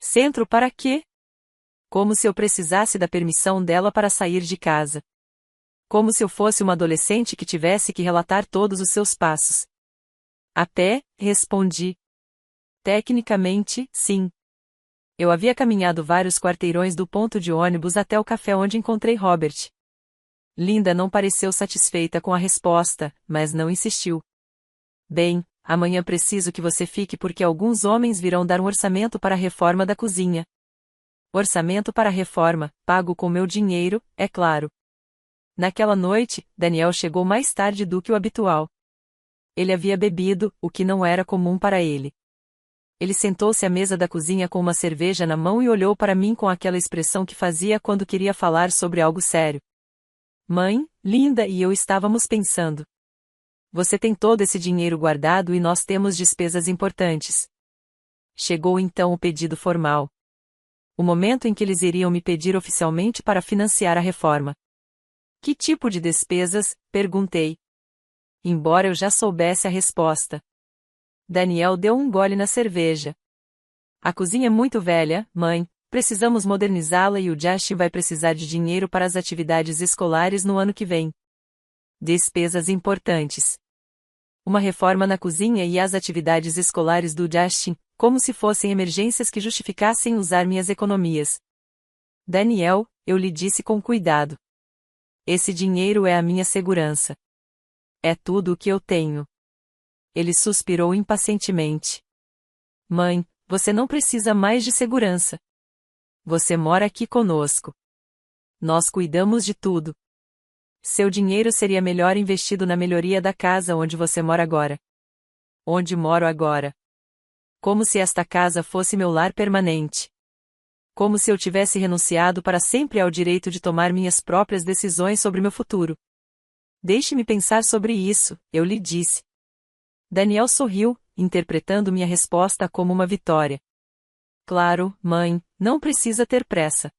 Centro para quê? Como se eu precisasse da permissão dela para sair de casa. Como se eu fosse uma adolescente que tivesse que relatar todos os seus passos. A pé, respondi. Tecnicamente, sim. Eu havia caminhado vários quarteirões do ponto de ônibus até o café onde encontrei Robert. Linda não pareceu satisfeita com a resposta, mas não insistiu. Bem, amanhã preciso que você fique porque alguns homens virão dar um orçamento para a reforma da cozinha. Orçamento para a reforma, pago com meu dinheiro, é claro. Naquela noite, Daniel chegou mais tarde do que o habitual. Ele havia bebido, o que não era comum para ele. Ele sentou-se à mesa da cozinha com uma cerveja na mão e olhou para mim com aquela expressão que fazia quando queria falar sobre algo sério. Mãe, Linda e eu estávamos pensando. Você tem todo esse dinheiro guardado e nós temos despesas importantes. Chegou então o pedido formal. O momento em que eles iriam me pedir oficialmente para financiar a reforma. Que tipo de despesas? Perguntei. Embora eu já soubesse a resposta. Daniel deu um gole na cerveja. A cozinha é muito velha, mãe, precisamos modernizá-la e o Justin vai precisar de dinheiro para as atividades escolares no ano que vem. Despesas importantes. Uma reforma na cozinha e as atividades escolares do Justin, como se fossem emergências que justificassem usar minhas economias. Daniel, eu lhe disse com cuidado. Esse dinheiro é a minha segurança. É tudo o que eu tenho. Ele suspirou impacientemente. Mãe, você não precisa mais de segurança. Você mora aqui conosco. Nós cuidamos de tudo. Seu dinheiro seria melhor investido na melhoria da casa onde você mora agora. Onde moro agora. Como se esta casa fosse meu lar permanente. Como se eu tivesse renunciado para sempre ao direito de tomar minhas próprias decisões sobre meu futuro. Deixe-me pensar sobre isso, eu lhe disse. Daniel sorriu, interpretando minha resposta como uma vitória. Claro, mãe, não precisa ter pressa.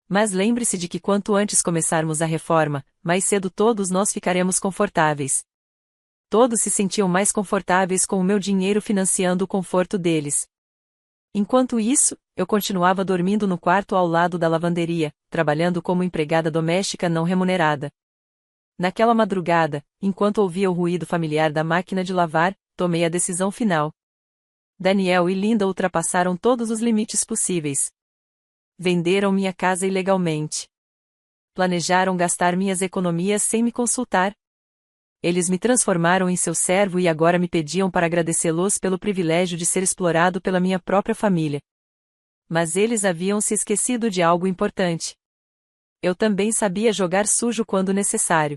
Mas lembre-se de que quanto antes começarmos a reforma, mais cedo todos nós ficaremos confortáveis. Todos se sentiam mais confortáveis com o meu dinheiro financiando o conforto deles. Enquanto isso, eu continuava dormindo no quarto ao lado da lavanderia, trabalhando como empregada doméstica não remunerada. Naquela madrugada, enquanto ouvia o ruído familiar da máquina de lavar, tomei a decisão final. Daniel e Linda ultrapassaram todos os limites possíveis. Venderam minha casa ilegalmente. Planejaram gastar minhas economias sem me consultar. Eles me transformaram em seu servo e agora me pediam para agradecê-los pelo privilégio de ser explorado pela minha própria família. Mas eles haviam se esquecido de algo importante. Eu também sabia jogar sujo quando necessário.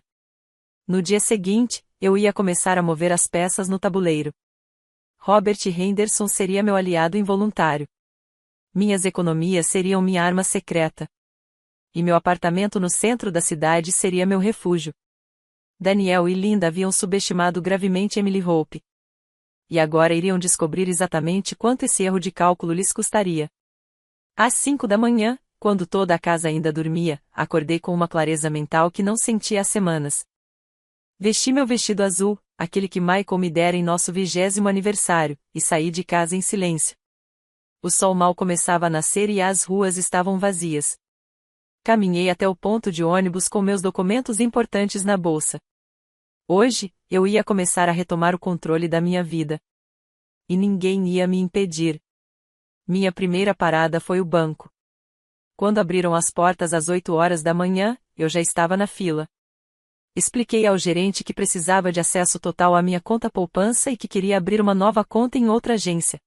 No dia seguinte, eu ia começar a mover as peças no tabuleiro. Robert Henderson seria meu aliado involuntário. Minhas economias seriam minha arma secreta. E meu apartamento no centro da cidade seria meu refúgio. Daniel e Linda haviam subestimado gravemente Emily Hope. E agora iriam descobrir exatamente quanto esse erro de cálculo lhes custaria. Às 5 da manhã, quando toda a casa ainda dormia, acordei com uma clareza mental que não sentia há semanas. Vesti meu vestido azul, aquele que Michael me dera em nosso 20º aniversário, e saí de casa em silêncio. O sol mal começava a nascer e as ruas estavam vazias. Caminhei até o ponto de ônibus com meus documentos importantes na bolsa. Hoje, eu ia começar a retomar o controle da minha vida. E ninguém ia me impedir. Minha primeira parada foi o banco. Quando abriram as portas às 8 horas da manhã, eu já estava na fila. Expliquei ao gerente que precisava de acesso total à minha conta poupança e que queria abrir uma nova conta em outra agência.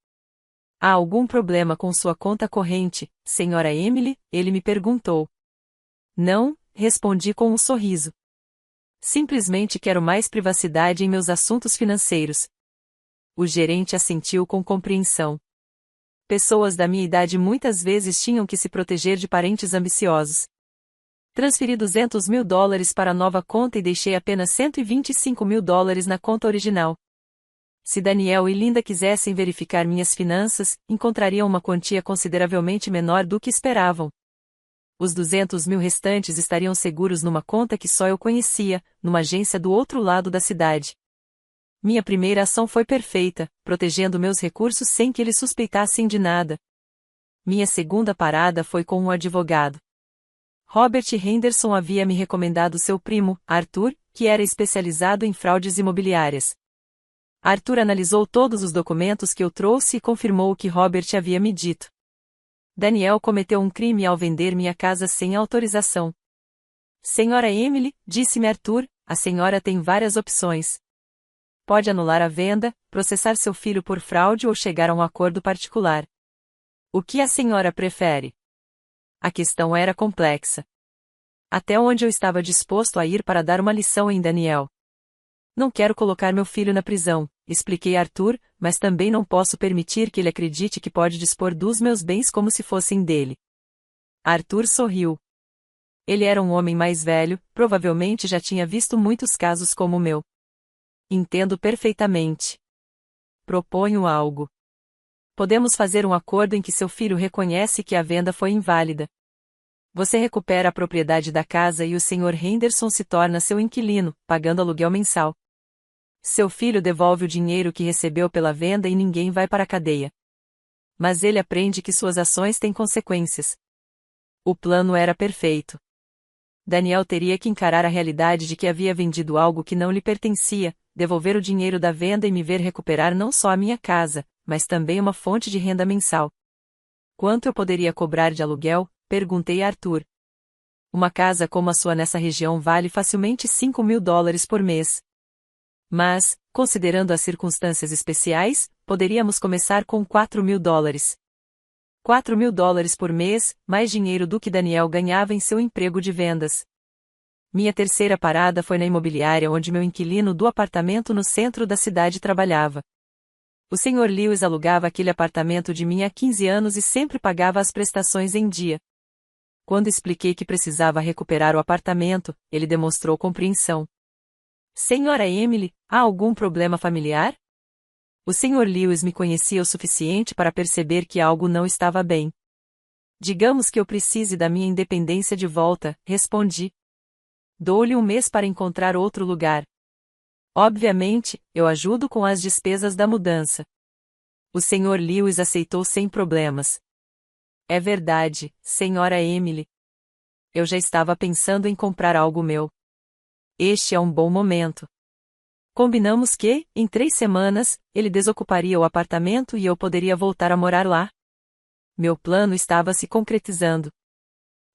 Há algum problema com sua conta corrente, senhora Emily? Ele me perguntou. Não, respondi com um sorriso. Simplesmente quero mais privacidade em meus assuntos financeiros. O gerente assentiu com compreensão. Pessoas da minha idade muitas vezes tinham que se proteger de parentes ambiciosos. Transferi $200.000 para a nova conta e deixei apenas $125.000 na conta original. Se Daniel e Linda quisessem verificar minhas finanças, encontrariam uma quantia consideravelmente menor do que esperavam. Os 200.000 restantes estariam seguros numa conta que só eu conhecia, numa agência do outro lado da cidade. Minha primeira ação foi perfeita, protegendo meus recursos sem que eles suspeitassem de nada. Minha segunda parada foi com um advogado. Robert Henderson havia me recomendado seu primo, Arthur, que era especializado em fraudes imobiliárias. Arthur analisou todos os documentos que eu trouxe e confirmou o que Robert havia me dito. Daniel cometeu um crime ao vender minha casa sem autorização. Senhora Emily, disse-me Arthur, a senhora tem várias opções. Pode anular a venda, processar seu filho por fraude ou chegar a um acordo particular. O que a senhora prefere? A questão era complexa. Até onde eu estava disposto a ir para dar uma lição em Daniel? Não quero colocar meu filho na prisão, expliquei a Arthur, mas também não posso permitir que ele acredite que pode dispor dos meus bens como se fossem dele. Arthur sorriu. Ele era um homem mais velho, provavelmente já tinha visto muitos casos como o meu. Entendo perfeitamente. Proponho algo. Podemos fazer um acordo em que seu filho reconhece que a venda foi inválida. Você recupera a propriedade da casa e o Sr. Henderson se torna seu inquilino, pagando aluguel mensal. Seu filho devolve o dinheiro que recebeu pela venda e ninguém vai para a cadeia. Mas ele aprende que suas ações têm consequências. O plano era perfeito. Daniel teria que encarar a realidade de que havia vendido algo que não lhe pertencia, devolver o dinheiro da venda e me ver recuperar não só a minha casa, mas também uma fonte de renda mensal. Quanto eu poderia cobrar de aluguel? Perguntei a Arthur. Uma casa como a sua nessa região vale facilmente $5.000 por mês. Mas, considerando as circunstâncias especiais, poderíamos começar com $4.000. $4.000 por mês, mais dinheiro do que Daniel ganhava em seu emprego de vendas. Minha terceira parada foi na imobiliária onde meu inquilino do apartamento no centro da cidade trabalhava. O Sr. Lewis alugava aquele apartamento de mim há 15 anos e sempre pagava as prestações em dia. Quando expliquei que precisava recuperar o apartamento, ele demonstrou compreensão. Senhora Emily, há algum problema familiar? O Sr. Lewis me conhecia o suficiente para perceber que algo não estava bem. Digamos que eu precise da minha independência de volta, respondi. Dou-lhe um mês para encontrar outro lugar. Obviamente, eu ajudo com as despesas da mudança. O Sr. Lewis aceitou sem problemas. É verdade, Senhora Emily. Eu já estava pensando em comprar algo meu. Este é um bom momento. Combinamos que, em 3 semanas, ele desocuparia o apartamento e eu poderia voltar a morar lá. Meu plano estava se concretizando.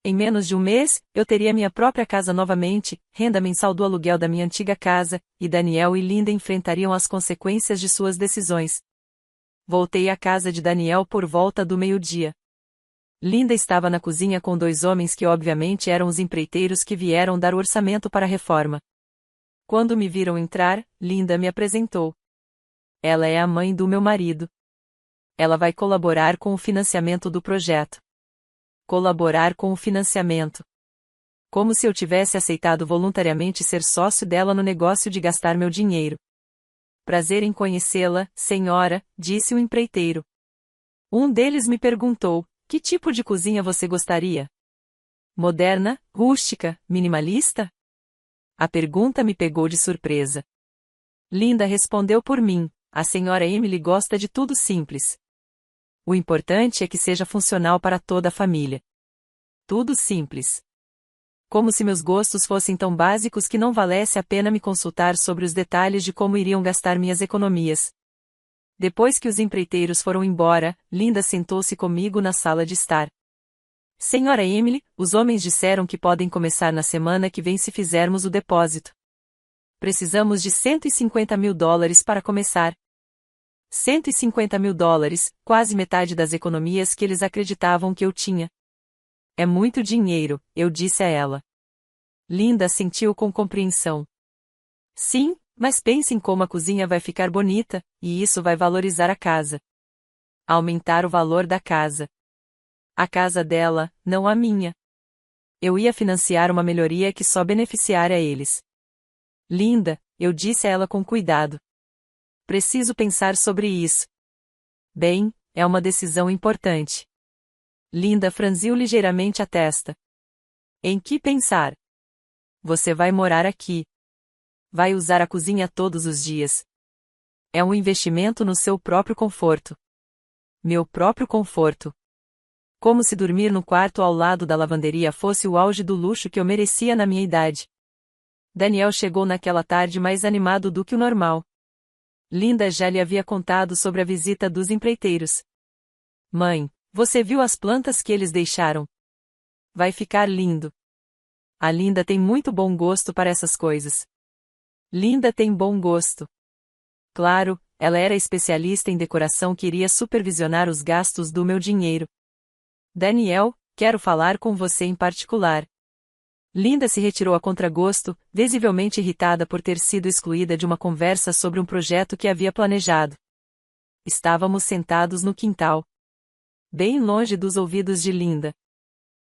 Em menos de um mês, eu teria minha própria casa novamente, renda mensal do aluguel da minha antiga casa, e Daniel e Linda enfrentariam as consequências de suas decisões. Voltei à casa de Daniel por volta do meio-dia. Linda estava na cozinha com 2 homens que obviamente eram os empreiteiros que vieram dar o orçamento para a reforma. Quando me viram entrar, Linda me apresentou. Ela é a mãe do meu marido. Ela vai colaborar com o financiamento do projeto. Colaborar com o financiamento. Como se eu tivesse aceitado voluntariamente ser sócio dela no negócio de gastar meu dinheiro. Prazer em conhecê-la, senhora, disse o empreiteiro. Um deles me perguntou, que tipo de cozinha você gostaria? Moderna, rústica, minimalista? A pergunta me pegou de surpresa. Linda respondeu por mim, a senhora Emily gosta de tudo simples. O importante é que seja funcional para toda a família. Tudo simples. Como se meus gostos fossem tão básicos que não valesse a pena me consultar sobre os detalhes de como iriam gastar minhas economias. Depois que os empreiteiros foram embora, Linda sentou-se comigo na sala de estar. Senhora Emily, os homens disseram que podem começar na semana que vem se fizermos o depósito. Precisamos de $150.000 para começar. $150.000, quase metade das economias que eles acreditavam que eu tinha. É muito dinheiro, eu disse a ela. Linda assentiu com compreensão. Sim, mas pense em como a cozinha vai ficar bonita, e isso vai valorizar a casa. Aumentar o valor da casa. A casa dela, não a minha. Eu ia financiar uma melhoria que só beneficiaria eles. Linda, eu disse a ela com cuidado. Preciso pensar sobre isso. Bem, é uma decisão importante. Linda franziu ligeiramente a testa. Em que pensar? Você vai morar aqui. Vai usar a cozinha todos os dias. É um investimento no seu próprio conforto. Meu próprio conforto. Como se dormir no quarto ao lado da lavanderia fosse o auge do luxo que eu merecia na minha idade. Daniel chegou naquela tarde mais animado do que o normal. Linda já lhe havia contado sobre a visita dos empreiteiros. Mãe, você viu as plantas que eles deixaram? Vai ficar lindo. A Linda tem muito bom gosto para essas coisas. Linda tem bom gosto. Claro, ela era especialista em decoração que iria supervisionar os gastos do meu dinheiro. Daniel, quero falar com você em particular. Linda se retirou a contragosto, visivelmente irritada por ter sido excluída de uma conversa sobre um projeto que havia planejado. Estávamos sentados no quintal. Bem longe dos ouvidos de Linda.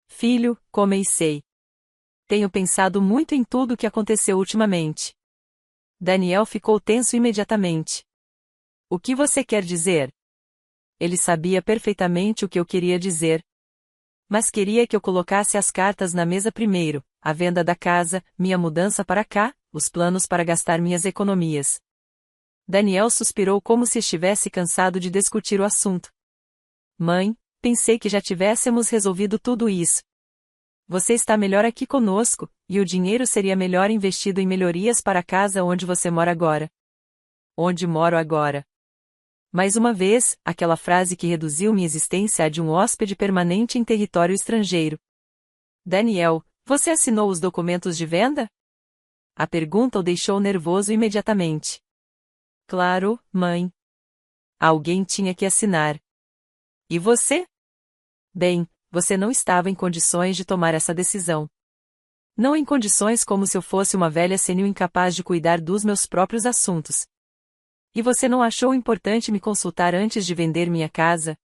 Filho, comecei. Tenho pensado muito em tudo o que aconteceu ultimamente. Daniel ficou tenso imediatamente. O que você quer dizer? Ele sabia perfeitamente o que eu queria dizer. Mas queria que eu colocasse as cartas na mesa primeiro, a venda da casa, minha mudança para cá, os planos para gastar minhas economias. Daniel suspirou como se estivesse cansado de discutir o assunto. Mãe, pensei que já tivéssemos resolvido tudo isso. Você está melhor aqui conosco, e o dinheiro seria melhor investido em melhorias para a casa onde você mora agora. Onde moro agora. Mais uma vez, aquela frase que reduziu minha existência à de um hóspede permanente em território estrangeiro. Daniel, você assinou os documentos de venda? A pergunta o deixou nervoso imediatamente. Claro, mãe. Alguém tinha que assinar. E você? Bem, você não estava em condições de tomar essa decisão. Não em condições como se eu fosse uma velha senil incapaz de cuidar dos meus próprios assuntos. E você não achou importante me consultar antes de vender minha casa?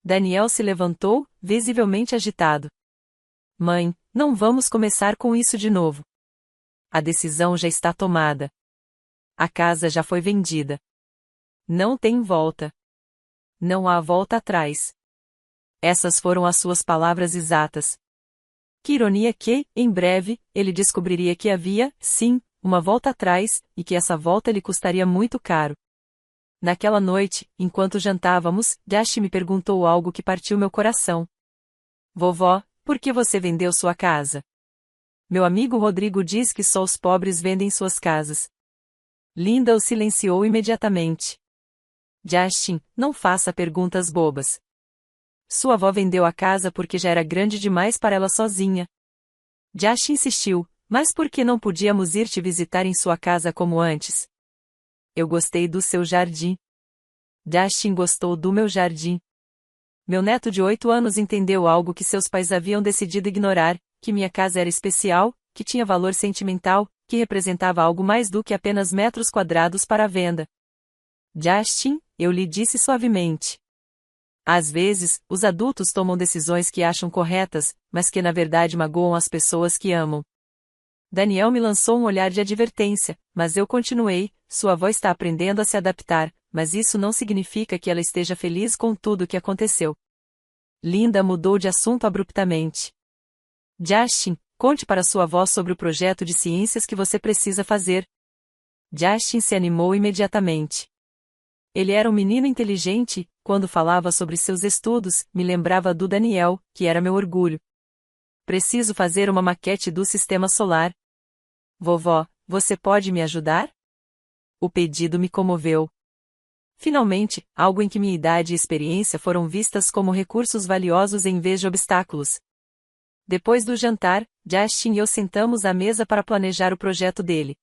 Daniel se levantou, visivelmente agitado. Mãe, não vamos começar com isso de novo. A decisão já está tomada. A casa já foi vendida. Não tem volta. Não há volta atrás. Essas foram as suas palavras exatas. Que ironia que, em breve, ele descobriria que havia, sim, uma volta atrás, e que essa volta lhe custaria muito caro. Naquela noite, enquanto jantávamos, Dash me perguntou algo que partiu meu coração. Vovó, por que você vendeu sua casa? Meu amigo Rodrigo diz que só os pobres vendem suas casas. Linda o silenciou imediatamente. Justin, não faça perguntas bobas. Sua avó vendeu a casa porque já era grande demais para ela sozinha. Justin insistiu, mas por que não podíamos ir te visitar em sua casa como antes? Eu gostei do seu jardim. Justin gostou do meu jardim. Meu neto de 8 anos entendeu algo que seus pais haviam decidido ignorar, que minha casa era especial, que tinha valor sentimental, que representava algo mais do que apenas metros quadrados para a venda. Justin, eu lhe disse suavemente. Às vezes, os adultos tomam decisões que acham corretas, mas que na verdade magoam as pessoas que amam. Daniel me lançou um olhar de advertência, mas eu continuei, sua avó está aprendendo a se adaptar, mas isso não significa que ela esteja feliz com tudo o que aconteceu. Linda mudou de assunto abruptamente. Justin, conte para sua avó sobre o projeto de ciências que você precisa fazer. Justin se animou imediatamente. Ele era um menino inteligente, quando falava sobre seus estudos, me lembrava do Daniel, que era meu orgulho. Preciso fazer uma maquete do sistema solar. Vovó, você pode me ajudar? O pedido me comoveu. Finalmente, algo em que minha idade e experiência foram vistas como recursos valiosos em vez de obstáculos. Depois do jantar, Justin e eu sentamos à mesa para planejar o projeto dele.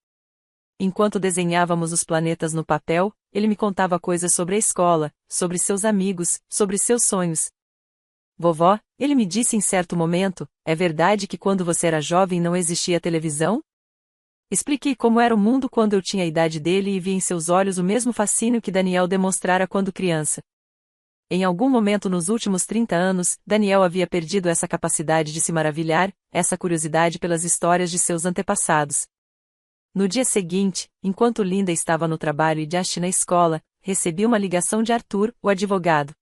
Enquanto desenhávamos os planetas no papel, ele me contava coisas sobre a escola, sobre seus amigos, sobre seus sonhos. Vovó, ele me disse em certo momento, é verdade que quando você era jovem não existia televisão? Expliquei como era o mundo quando eu tinha a idade dele e vi em seus olhos o mesmo fascínio que Daniel demonstrara quando criança. Em algum momento nos últimos 30 anos, Daniel havia perdido essa capacidade de se maravilhar, essa curiosidade pelas histórias de seus antepassados. No dia seguinte, enquanto Linda estava no trabalho e Josh na escola, recebi uma ligação de Arthur, o advogado.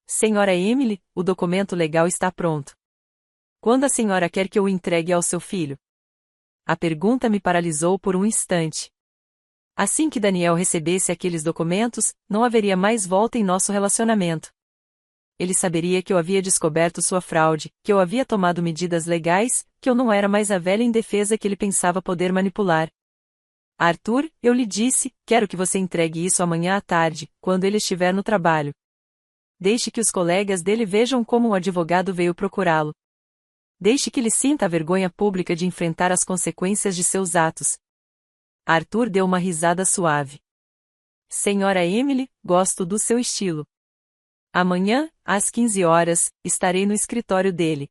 Senhora Emily, o documento legal está pronto. Quando a senhora quer que eu o entregue ao seu filho? A pergunta me paralisou por um instante. Assim que Daniel recebesse aqueles documentos, não haveria mais volta em nosso relacionamento. Ele saberia que eu havia descoberto sua fraude, que eu havia tomado medidas legais, que eu não era mais a velha indefesa que ele pensava poder manipular. Arthur, eu lhe disse, quero que você entregue isso amanhã à tarde, quando ele estiver no trabalho. Deixe que os colegas dele vejam como o advogado veio procurá-lo. Deixe que ele sinta a vergonha pública de enfrentar as consequências de seus atos. Arthur deu uma risada suave. Senhora Emily, gosto do seu estilo. Amanhã, às 15 horas, estarei no escritório dele.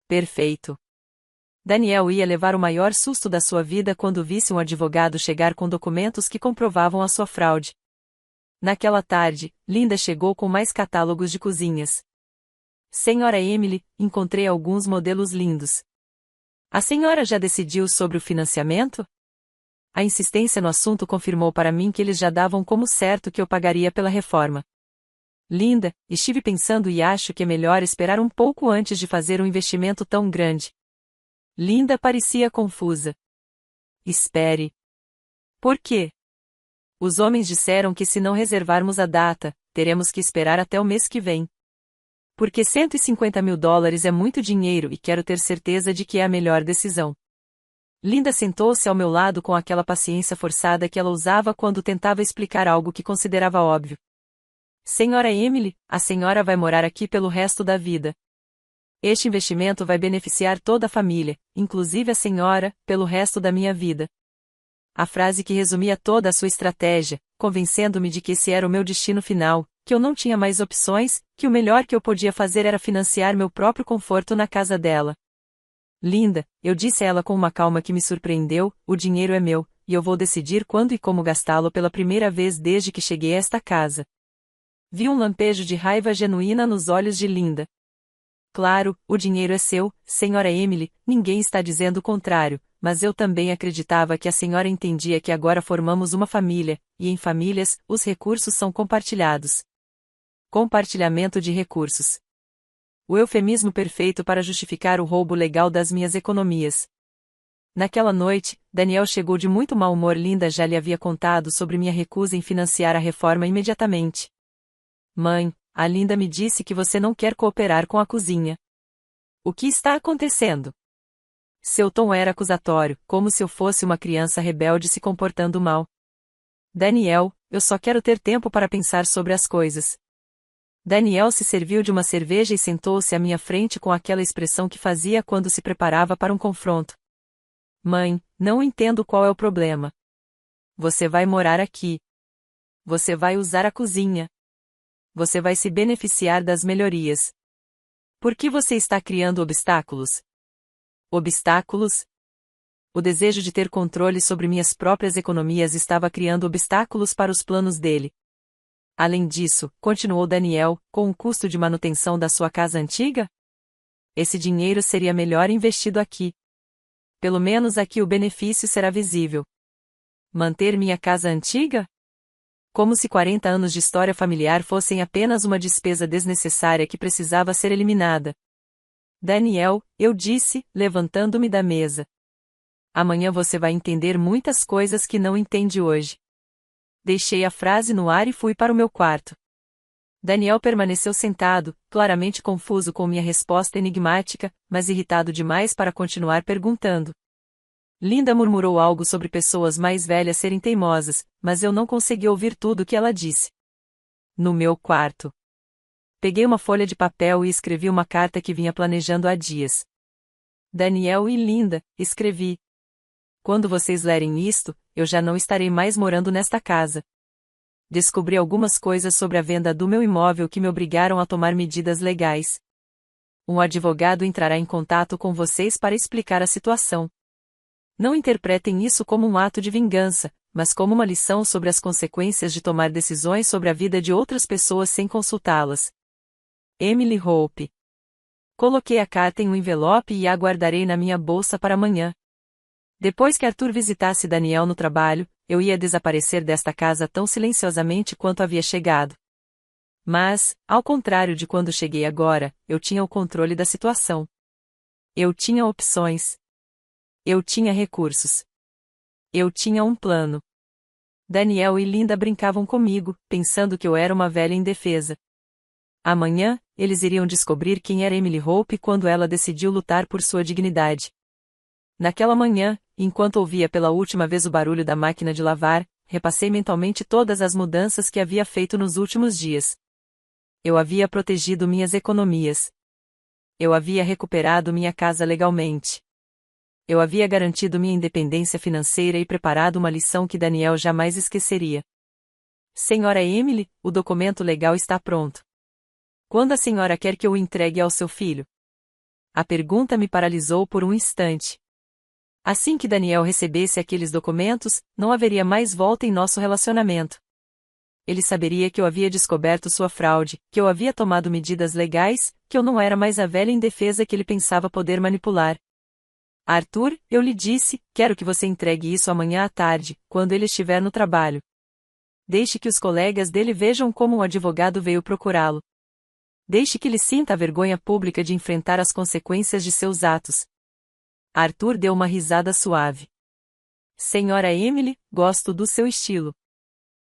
Perfeito. Daniel ia levar o maior susto da sua vida quando visse um advogado chegar com documentos que comprovavam a sua fraude. Naquela tarde, Linda chegou com mais catálogos de cozinhas. Senhora Emily, encontrei alguns modelos lindos. A senhora já decidiu sobre o financiamento? A insistência no assunto confirmou para mim que eles já davam como certo que eu pagaria pela reforma. Linda, estive pensando e acho que é melhor esperar um pouco antes de fazer um investimento tão grande. Linda parecia confusa. Espere. Por quê? Os homens disseram que se não reservarmos a data, teremos que esperar até o mês que vem. Porque $150.000 é muito dinheiro e quero ter certeza de que é a melhor decisão. Linda sentou-se ao meu lado com aquela paciência forçada que ela usava quando tentava explicar algo que considerava óbvio. Senhora Emily, a senhora vai morar aqui pelo resto da vida. Este investimento vai beneficiar toda a família, inclusive a senhora, pelo resto da minha vida. A frase que resumia toda a sua estratégia, convencendo-me de que esse era o meu destino final, que eu não tinha mais opções, que o melhor que eu podia fazer era financiar meu próprio conforto na casa dela. Linda, eu disse a ela com uma calma que me surpreendeu, o dinheiro é meu, e eu vou decidir quando e como gastá-lo pela primeira vez desde que cheguei a esta casa. Vi um lampejo de raiva genuína nos olhos de Linda. Claro, o dinheiro é seu, senhora Emily, ninguém está dizendo o contrário, mas eu também acreditava que a senhora entendia que agora formamos uma família, e em famílias, os recursos são compartilhados. Compartilhamento de recursos. O eufemismo perfeito para justificar o roubo legal das minhas economias. Naquela noite, Daniel chegou de muito mau humor. Linda já lhe havia contado sobre minha recusa em financiar a reforma imediatamente. Mãe, a Linda me disse que você não quer cooperar com a cozinha. O que está acontecendo? Seu tom era acusatório, como se eu fosse uma criança rebelde se comportando mal. Daniel, eu só quero ter tempo para pensar sobre as coisas. Daniel se serviu de uma cerveja e sentou-se à minha frente com aquela expressão que fazia quando se preparava para um confronto. Mãe, não entendo qual é o problema. Você vai morar aqui. Você vai usar a cozinha. Você vai se beneficiar das melhorias. Por que você está criando obstáculos? Obstáculos? O desejo de ter controle sobre minhas próprias economias estava criando obstáculos para os planos dele. Além disso, continuou Daniel, com o custo de manutenção da sua casa antiga? Esse dinheiro seria melhor investido aqui. Pelo menos aqui o benefício será visível. Manter minha casa antiga? Como se 40 anos de história familiar fossem apenas uma despesa desnecessária que precisava ser eliminada. Daniel, eu disse, levantando-me da mesa. Amanhã você vai entender muitas coisas que não entende hoje. Deixei a frase no ar e fui para o meu quarto. Daniel permaneceu sentado, claramente confuso com minha resposta enigmática, mas irritado demais para continuar perguntando. Linda murmurou algo sobre pessoas mais velhas serem teimosas, mas eu não consegui ouvir tudo o que ela disse. No meu quarto. Peguei uma folha de papel e escrevi uma carta que vinha planejando há dias. Daniel e Linda, escrevi. Quando vocês lerem isto, eu já não estarei mais morando nesta casa. Descobri algumas coisas sobre a venda do meu imóvel que me obrigaram a tomar medidas legais. Um advogado entrará em contato com vocês para explicar a situação. Não interpretem isso como um ato de vingança, mas como uma lição sobre as consequências de tomar decisões sobre a vida de outras pessoas sem consultá-las. Emily Hope. Coloquei a carta em um envelope e a guardarei na minha bolsa para amanhã. Depois que Arthur visitasse Daniel no trabalho, eu ia desaparecer desta casa tão silenciosamente quanto havia chegado. Mas, ao contrário de quando cheguei agora, eu tinha o controle da situação. Eu tinha opções. Eu tinha recursos. Eu tinha um plano. Daniel e Linda brincavam comigo, pensando que eu era uma velha indefesa. Amanhã, eles iriam descobrir quem era Emily Hope quando ela decidiu lutar por sua dignidade. Naquela manhã, enquanto ouvia pela última vez o barulho da máquina de lavar, repassei mentalmente todas as mudanças que havia feito nos últimos dias. Eu havia protegido minhas economias. Eu havia recuperado minha casa legalmente. Eu havia garantido minha independência financeira e preparado uma lição que Daniel jamais esqueceria. Senhora Emily, o documento legal está pronto. Quando a senhora quer que eu o entregue ao seu filho? A pergunta me paralisou por um instante. Assim que Daniel recebesse aqueles documentos, não haveria mais volta em nosso relacionamento. Ele saberia que eu havia descoberto sua fraude, que eu havia tomado medidas legais, que eu não era mais a velha indefesa que ele pensava poder manipular. Arthur, eu lhe disse, quero que você entregue isso amanhã à tarde, quando ele estiver no trabalho. Deixe que os colegas dele vejam como um advogado veio procurá-lo. Deixe que ele sinta a vergonha pública de enfrentar as consequências de seus atos. Arthur deu uma risada suave. Senhora Emily, gosto do seu estilo.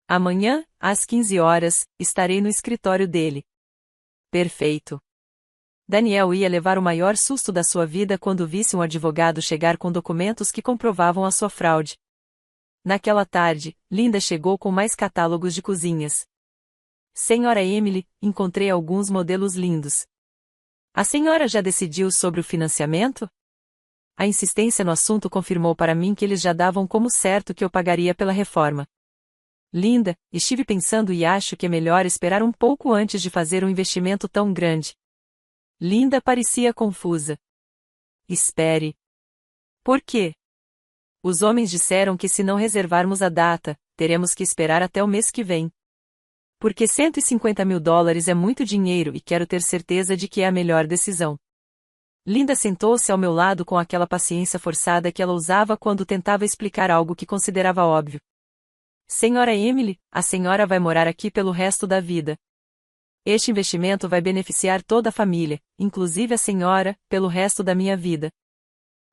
Amanhã, às 15 horas, estarei no escritório dele. Perfeito. Daniel ia levar o maior susto da sua vida quando visse um advogado chegar com documentos que comprovavam a sua fraude. Naquela tarde, Linda chegou com mais catálogos de cozinhas. Senhora Emily, encontrei alguns modelos lindos. A senhora já decidiu sobre o financiamento? A insistência no assunto confirmou para mim que eles já davam como certo que eu pagaria pela reforma. Linda, estive pensando e acho que é melhor esperar um pouco antes de fazer um investimento tão grande. Linda parecia confusa. Espere. Por quê? Os homens disseram que se não reservarmos a data, teremos que esperar até o mês que vem. Porque $150.000 é muito dinheiro e quero ter certeza de que é a melhor decisão. Linda sentou-se ao meu lado com aquela paciência forçada que ela usava quando tentava explicar algo que considerava óbvio. Senhora Emily, a senhora vai morar aqui pelo resto da vida. Este investimento vai beneficiar toda a família, inclusive a senhora, pelo resto da minha vida.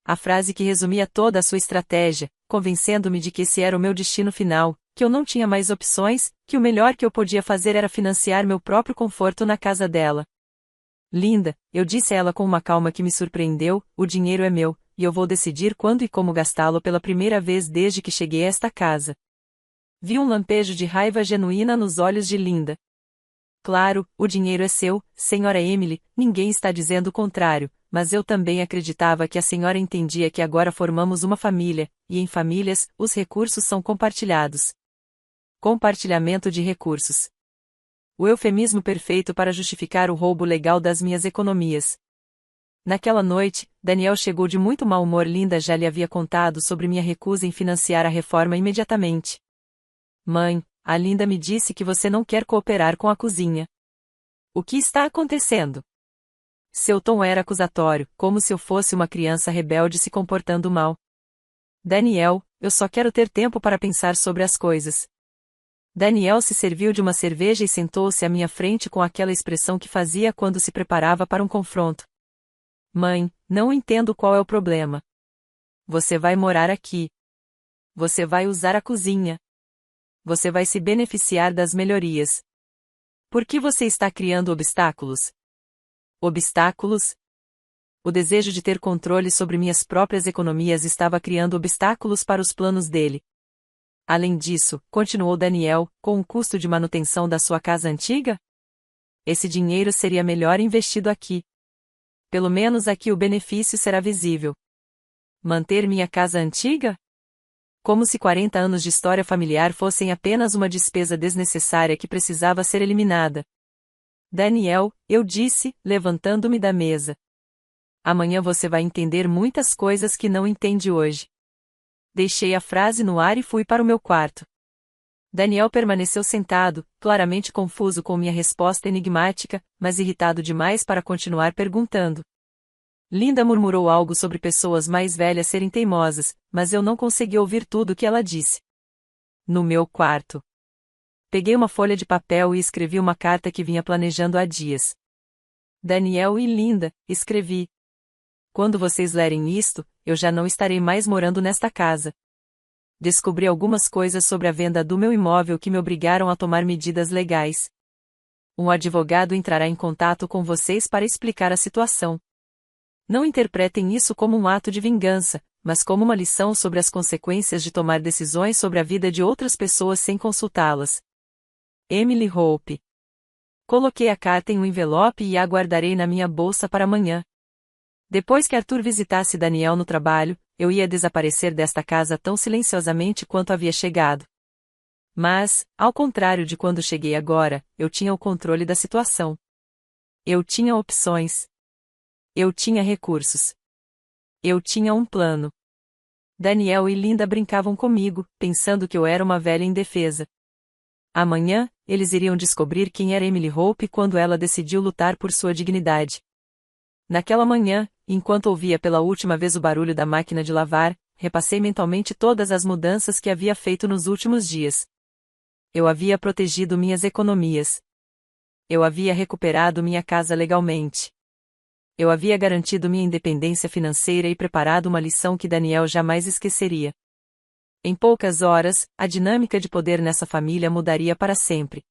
A frase que resumia toda a sua estratégia, convencendo-me de que esse era o meu destino final, que eu não tinha mais opções, que o melhor que eu podia fazer era financiar meu próprio conforto na casa dela. Linda, eu disse a ela com uma calma que me surpreendeu, o dinheiro é meu, e eu vou decidir quando e como gastá-lo pela primeira vez desde que cheguei a esta casa. Vi um lampejo de raiva genuína nos olhos de Linda. Claro, o dinheiro é seu, senhora Emily, ninguém está dizendo o contrário, mas eu também acreditava que a senhora entendia que agora formamos uma família, e em famílias, os recursos são compartilhados. Compartilhamento de recursos. O eufemismo perfeito para justificar o roubo legal das minhas economias. Naquela noite, Daniel chegou de muito mau humor. Linda já lhe havia contado sobre minha recusa em financiar a reforma imediatamente. Mãe, a Linda me disse que você não quer cooperar com a cozinha. O que está acontecendo? Seu tom era acusatório, como se eu fosse uma criança rebelde se comportando mal. Daniel, eu só quero ter tempo para pensar sobre as coisas. Daniel se serviu de uma cerveja e sentou-se à minha frente com aquela expressão que fazia quando se preparava para um confronto. Mãe, não entendo qual é o problema. Você vai morar aqui. Você vai usar a cozinha. Você vai se beneficiar das melhorias. Por que você está criando obstáculos? Obstáculos? O desejo de ter controle sobre minhas próprias economias estava criando obstáculos para os planos dele. Além disso, continuou Daniel, com o custo de manutenção da sua casa antiga? Esse dinheiro seria melhor investido aqui. Pelo menos aqui o benefício será visível. Manter minha casa antiga? Como se 40 anos de história familiar fossem apenas uma despesa desnecessária que precisava ser eliminada. Daniel, eu disse, levantando-me da mesa. Amanhã você vai entender muitas coisas que não entende hoje. Deixei a frase no ar e fui para o meu quarto. Daniel permaneceu sentado, claramente confuso com minha resposta enigmática, mas irritado demais para continuar perguntando. Linda murmurou algo sobre pessoas mais velhas serem teimosas, mas eu não consegui ouvir tudo o que ela disse. No meu quarto. Peguei uma folha de papel e escrevi uma carta que vinha planejando há dias. Daniel e Linda, escrevi. Quando vocês lerem isto, eu já não estarei mais morando nesta casa. Descobri algumas coisas sobre a venda do meu imóvel que me obrigaram a tomar medidas legais. Um advogado entrará em contato com vocês para explicar a situação. Não interpretem isso como um ato de vingança, mas como uma lição sobre as consequências de tomar decisões sobre a vida de outras pessoas sem consultá-las. Emily Hope. Coloquei a carta em um envelope e a guardarei na minha bolsa para amanhã. Depois que Arthur visitasse Daniel no trabalho, eu ia desaparecer desta casa tão silenciosamente quanto havia chegado. Mas, ao contrário de quando cheguei agora, eu tinha o controle da situação. Eu tinha opções. Eu tinha recursos. Eu tinha um plano. Daniel e Linda brincavam comigo, pensando que eu era uma velha indefesa. Amanhã, eles iriam descobrir quem era Emily Hope quando ela decidiu lutar por sua dignidade. Naquela manhã, enquanto ouvia pela última vez o barulho da máquina de lavar, repassei mentalmente todas as mudanças que havia feito nos últimos dias. Eu havia protegido minhas economias. Eu havia recuperado minha casa legalmente. Eu havia garantido minha independência financeira e preparado uma lição que Daniel jamais esqueceria. Em poucas horas, a dinâmica de poder nessa família mudaria para sempre.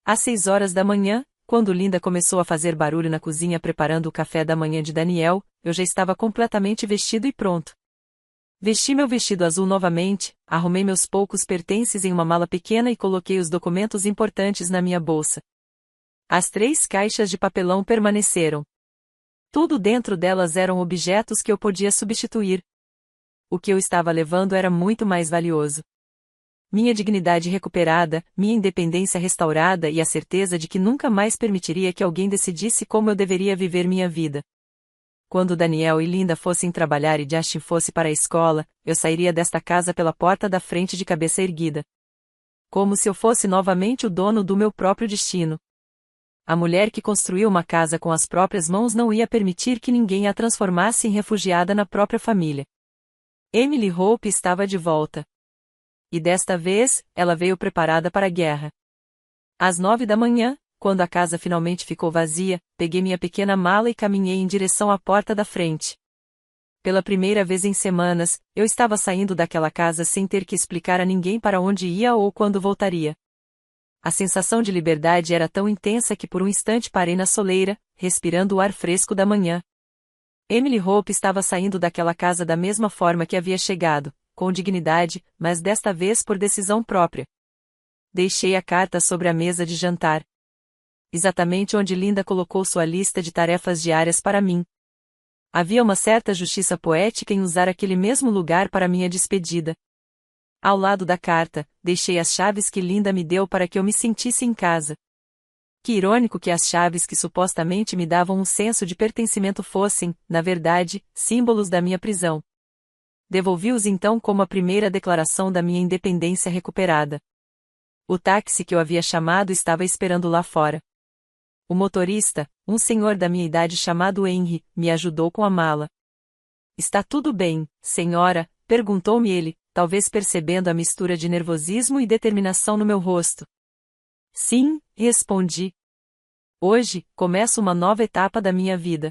Às 6 horas da manhã, quando Linda começou a fazer barulho na cozinha preparando o café da manhã de Daniel, eu já estava completamente vestido e pronto. Vesti meu vestido azul novamente, arrumei meus poucos pertences em uma mala pequena e coloquei os documentos importantes na minha bolsa. As 3 caixas de papelão permaneceram. Tudo dentro delas eram objetos que eu podia substituir. O que eu estava levando era muito mais valioso. Minha dignidade recuperada, minha independência restaurada e a certeza de que nunca mais permitiria que alguém decidisse como eu deveria viver minha vida. Quando Daniel e Linda fossem trabalhar e Justin fosse para a escola, eu sairia desta casa pela porta da frente de cabeça erguida. Como se eu fosse novamente o dono do meu próprio destino. A mulher que construiu uma casa com as próprias mãos não ia permitir que ninguém a transformasse em refugiada na própria família. Emily Hope estava de volta. E desta vez, ela veio preparada para a guerra. Às 9 da manhã, quando a casa finalmente ficou vazia, peguei minha pequena mala e caminhei em direção à porta da frente. Pela primeira vez em semanas, eu estava saindo daquela casa sem ter que explicar a ninguém para onde ia ou quando voltaria. A sensação de liberdade era tão intensa que por um instante parei na soleira, respirando o ar fresco da manhã. Emily Hope estava saindo daquela casa da mesma forma que havia chegado, com dignidade, mas desta vez por decisão própria. Deixei a carta sobre a mesa de jantar. Exatamente onde Linda colocou sua lista de tarefas diárias para mim. Havia uma certa justiça poética em usar aquele mesmo lugar para minha despedida. Ao lado da carta, deixei as chaves que Linda me deu para que eu me sentisse em casa. Que irônico que as chaves que supostamente me davam um senso de pertencimento fossem, na verdade, símbolos da minha prisão. Devolvi-os então como a primeira declaração da minha independência recuperada. O táxi que eu havia chamado estava esperando lá fora. O motorista, um senhor da minha idade chamado Henry, me ajudou com a mala. "Está tudo bem, senhora?", perguntou-me ele, talvez percebendo a mistura de nervosismo e determinação no meu rosto. "Sim", respondi. "Hoje, começa uma nova etapa da minha vida."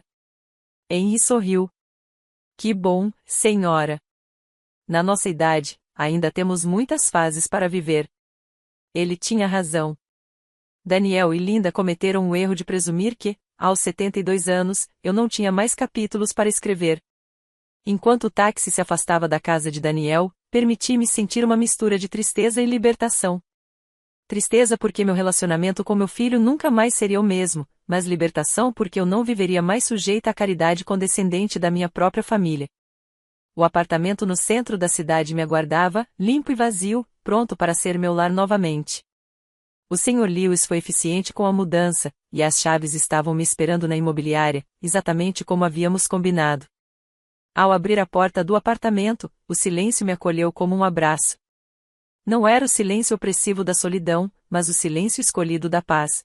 Henry sorriu. "Que bom, senhora. Na nossa idade, ainda temos muitas fases para viver." Ele tinha razão. Daniel e Linda cometeram o erro de presumir que, aos 72 anos, eu não tinha mais capítulos para escrever. Enquanto o táxi se afastava da casa de Daniel, permiti-me sentir uma mistura de tristeza e libertação. Tristeza porque meu relacionamento com meu filho nunca mais seria o mesmo, mas libertação porque eu não viveria mais sujeita à caridade condescendente da minha própria família. O apartamento no centro da cidade me aguardava, limpo e vazio, pronto para ser meu lar novamente. O Sr. Lewis foi eficiente com a mudança, e as chaves estavam me esperando na imobiliária, exatamente como havíamos combinado. Ao abrir a porta do apartamento, o silêncio me acolheu como um abraço. Não era o silêncio opressivo da solidão, mas o silêncio escolhido da paz.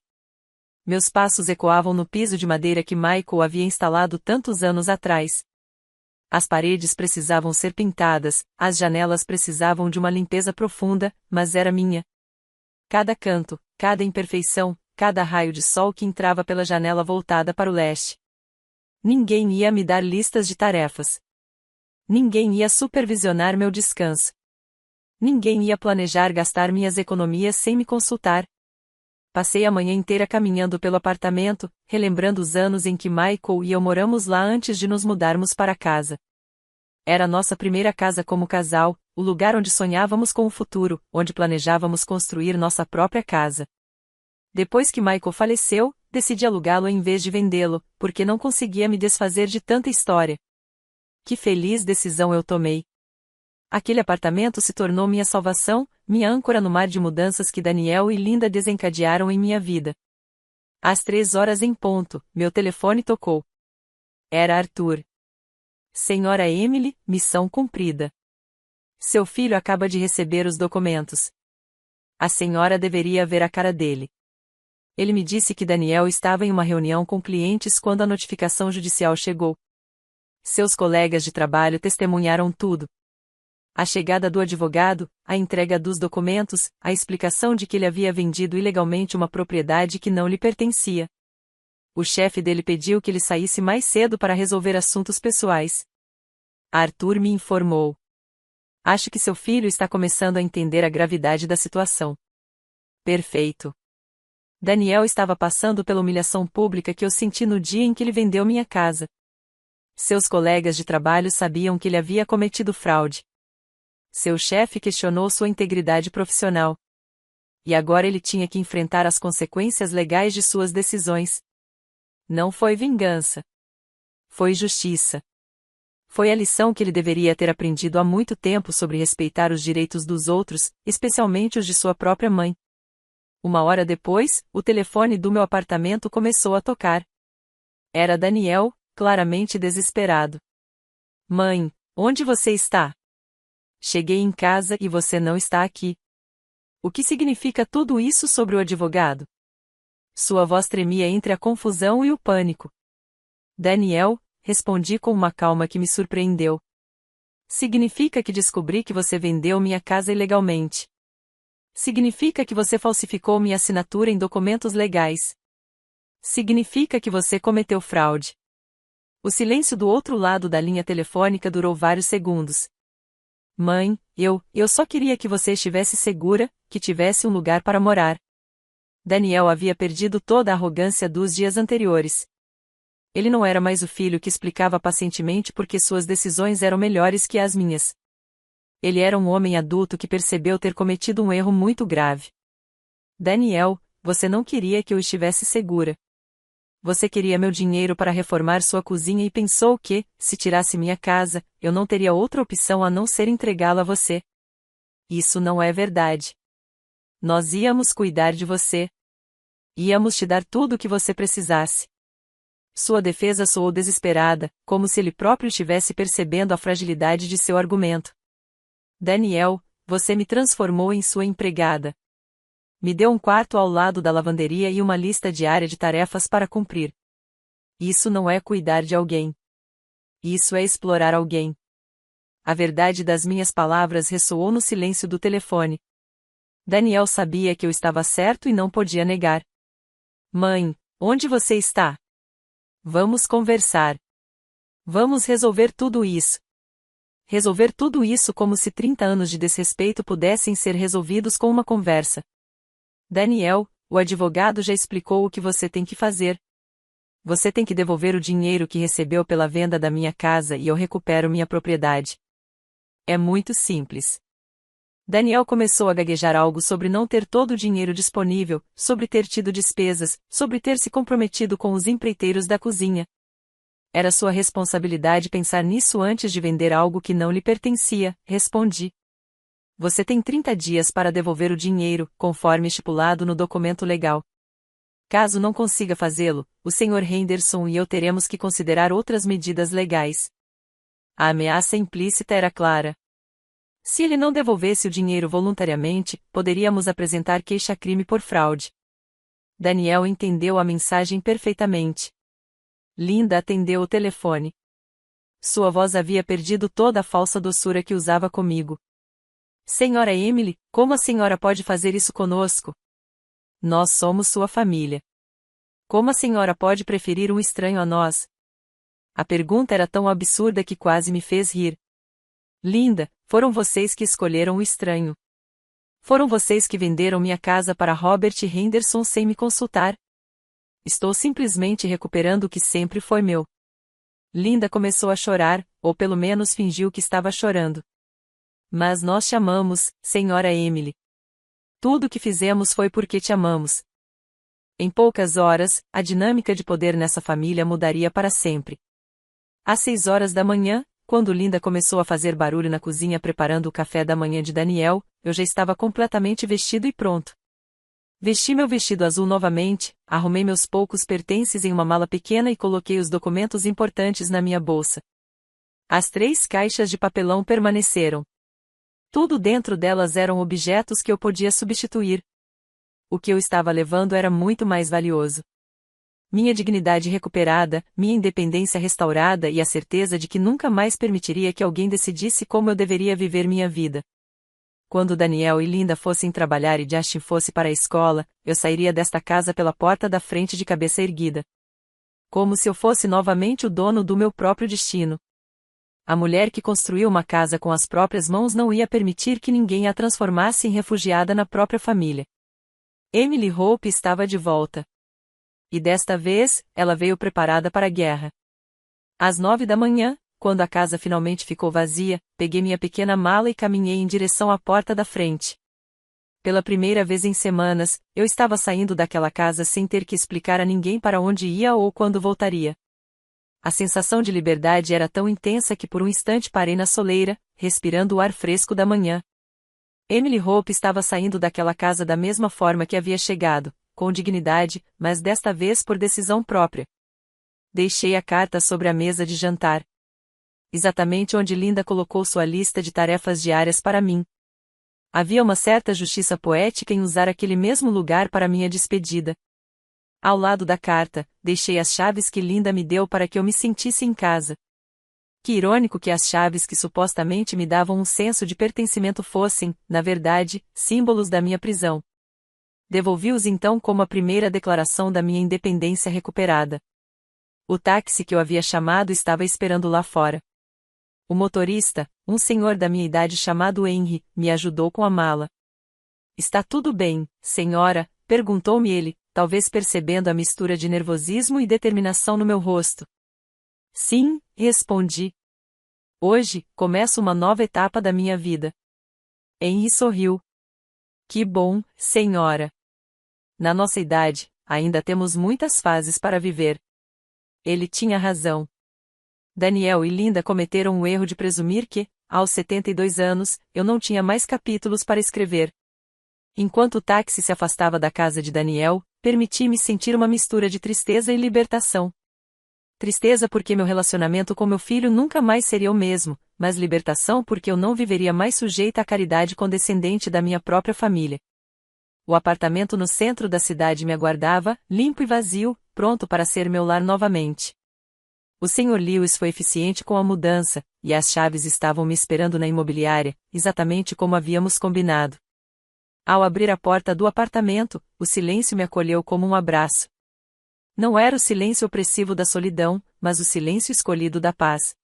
Meus passos ecoavam no piso de madeira que Michael havia instalado tantos anos atrás. As paredes precisavam ser pintadas, as janelas precisavam de uma limpeza profunda, mas era minha. Cada canto, cada imperfeição, cada raio de sol que entrava pela janela voltada para o leste. Ninguém ia me dar listas de tarefas. Ninguém ia supervisionar meu descanso. Ninguém ia planejar gastar minhas economias sem me consultar. Passei a manhã inteira caminhando pelo apartamento, relembrando os anos em que Michael e eu moramos lá antes de nos mudarmos para casa. Era nossa primeira casa como casal, o lugar onde sonhávamos com o futuro, onde planejávamos construir nossa própria casa. Depois que Michael faleceu, decidi alugá-lo em vez de vendê-lo, porque não conseguia me desfazer de tanta história. Que feliz decisão eu tomei! Aquele apartamento se tornou minha salvação, minha âncora no mar de mudanças que Daniel e Linda desencadearam em minha vida. Às 3 horas em ponto, meu telefone tocou. Era Arthur. Senhora Emily, missão cumprida. Seu filho acaba de receber os documentos. A senhora deveria ver a cara dele. Ele me disse que Daniel estava em uma reunião com clientes quando a notificação judicial chegou. Seus colegas de trabalho testemunharam tudo. A chegada do advogado, a entrega dos documentos, a explicação de que ele havia vendido ilegalmente uma propriedade que não lhe pertencia. O chefe dele pediu que ele saísse mais cedo para resolver assuntos pessoais. Arthur me informou. Acho que seu filho está começando a entender a gravidade da situação. Perfeito. Daniel estava passando pela humilhação pública que eu senti no dia em que ele vendeu minha casa. Seus colegas de trabalho sabiam que ele havia cometido fraude. Seu chefe questionou sua integridade profissional. E agora ele tinha que enfrentar as consequências legais de suas decisões. Não foi vingança. Foi justiça. Foi a lição que ele deveria ter aprendido há muito tempo sobre respeitar os direitos dos outros, especialmente os de sua própria mãe. 1 hora depois, o telefone do meu apartamento começou a tocar. Era Daniel, claramente desesperado. Mãe, onde você está? Cheguei em casa e você não está aqui. O que significa tudo isso sobre o advogado? Sua voz tremia entre a confusão e o pânico. Daniel, respondi com uma calma que me surpreendeu. Significa que descobri que você vendeu minha casa ilegalmente. Significa que você falsificou minha assinatura em documentos legais. Significa que você cometeu fraude. O silêncio do outro lado da linha telefônica durou vários segundos. Mãe, eu só queria que você estivesse segura, que tivesse um lugar para morar. Daniel havia perdido toda a arrogância dos dias anteriores. Ele não era mais o filho que explicava pacientemente porque suas decisões eram melhores que as minhas. Ele era um homem adulto que percebeu ter cometido um erro muito grave. Daniel, você não queria que eu estivesse segura. Você queria meu dinheiro para reformar sua cozinha e pensou que, se tirasse minha casa, eu não teria outra opção a não ser entregá-la a você. Isso não é verdade. Nós íamos cuidar de você. Íamos te dar tudo o que você precisasse. Sua defesa soou desesperada, como se ele próprio estivesse percebendo a fragilidade de seu argumento. Daniel, você me transformou em sua empregada. Me deu um quarto ao lado da lavanderia e uma lista diária de tarefas para cumprir. Isso não é cuidar de alguém. Isso é explorar alguém. A verdade das minhas palavras ressoou no silêncio do telefone. Daniel sabia que eu estava certo e não podia negar. Mãe, onde você está? Vamos conversar. Vamos resolver tudo isso. Resolver tudo isso como se 30 anos de desrespeito pudessem ser resolvidos com uma conversa. Daniel, o advogado já explicou o que você tem que fazer. Você tem que devolver o dinheiro que recebeu pela venda da minha casa e eu recupero minha propriedade. É muito simples. Daniel começou a gaguejar algo sobre não ter todo o dinheiro disponível, sobre ter tido despesas, sobre ter se comprometido com os empreiteiros da cozinha. Era sua responsabilidade pensar nisso antes de vender algo que não lhe pertencia, respondi. Você tem 30 dias para devolver o dinheiro, conforme estipulado no documento legal. Caso não consiga fazê-lo, o Sr. Henderson e eu teremos que considerar outras medidas legais. A ameaça implícita era clara. Se ele não devolvesse o dinheiro voluntariamente, poderíamos apresentar queixa-crime por fraude. Daniel entendeu a mensagem perfeitamente. Linda atendeu o telefone. Sua voz havia perdido toda a falsa doçura que usava comigo. Senhora Emily, como a senhora pode fazer isso conosco? Nós somos sua família. Como a senhora pode preferir um estranho a nós? A pergunta era tão absurda que quase me fez rir. Linda, foram vocês que escolheram o estranho. Foram vocês que venderam minha casa para Robert Henderson sem me consultar. Estou simplesmente recuperando o que sempre foi meu. Linda começou a chorar, ou pelo menos fingiu que estava chorando. Mas nós te amamos, senhora Emily. Tudo o que fizemos foi porque te amamos. Em poucas horas, a dinâmica de poder nessa família mudaria para sempre. Às 6 horas da manhã, quando Linda começou a fazer barulho na cozinha preparando o café da manhã de Daniel, eu já estava completamente vestido e pronto. Vesti meu vestido azul novamente, arrumei meus poucos pertences em uma mala pequena e coloquei os documentos importantes na minha bolsa. As 3 caixas de papelão permaneceram. Tudo dentro delas eram objetos que eu podia substituir. O que eu estava levando era muito mais valioso. Minha dignidade recuperada, minha independência restaurada e a certeza de que nunca mais permitiria que alguém decidisse como eu deveria viver minha vida. Quando Daniel e Linda fossem trabalhar e Justin fosse para a escola, eu sairia desta casa pela porta da frente de cabeça erguida. Como se eu fosse novamente o dono do meu próprio destino. A mulher que construiu uma casa com as próprias mãos não ia permitir que ninguém a transformasse em refugiada na própria família. Emily Hope estava de volta. E desta vez, ela veio preparada para a guerra. Às 9 da manhã, quando a casa finalmente ficou vazia, peguei minha pequena mala e caminhei em direção à porta da frente. Pela primeira vez em semanas, eu estava saindo daquela casa sem ter que explicar a ninguém para onde ia ou quando voltaria. A sensação de liberdade era tão intensa que por um instante parei na soleira, respirando o ar fresco da manhã. Emily Hope estava saindo daquela casa da mesma forma que havia chegado, com dignidade, mas desta vez por decisão própria. Deixei a carta sobre a mesa de jantar. Exatamente onde Linda colocou sua lista de tarefas diárias para mim. Havia uma certa justiça poética em usar aquele mesmo lugar para minha despedida. Ao lado da carta, deixei as chaves que Linda me deu para que eu me sentisse em casa. Que irônico que as chaves que supostamente me davam um senso de pertencimento fossem, na verdade, símbolos da minha prisão. Devolvi-os então como a primeira declaração da minha independência recuperada. O táxi que eu havia chamado estava esperando lá fora. O motorista, um senhor da minha idade chamado Henry, me ajudou com a mala. Está tudo bem, senhora? Perguntou-me ele, talvez percebendo a mistura de nervosismo e determinação no meu rosto. Sim, respondi. Hoje, começo uma nova etapa da minha vida. Henry sorriu. Que bom, senhora. Na nossa idade, ainda temos muitas fases para viver. Ele tinha razão. Daniel e Linda cometeram o erro de presumir que, aos 72 anos, eu não tinha mais capítulos para escrever. Enquanto o táxi se afastava da casa de Daniel, permiti-me sentir uma mistura de tristeza e libertação. Tristeza porque meu relacionamento com meu filho nunca mais seria o mesmo, mas libertação porque eu não viveria mais sujeita à caridade condescendente da minha própria família. O apartamento no centro da cidade me aguardava, limpo e vazio, pronto para ser meu lar novamente. O Sr. Lewis foi eficiente com a mudança, e as chaves estavam me esperando na imobiliária, exatamente como havíamos combinado. Ao abrir a porta do apartamento, o silêncio me acolheu como um abraço. Não era o silêncio opressivo da solidão, mas o silêncio escolhido da paz.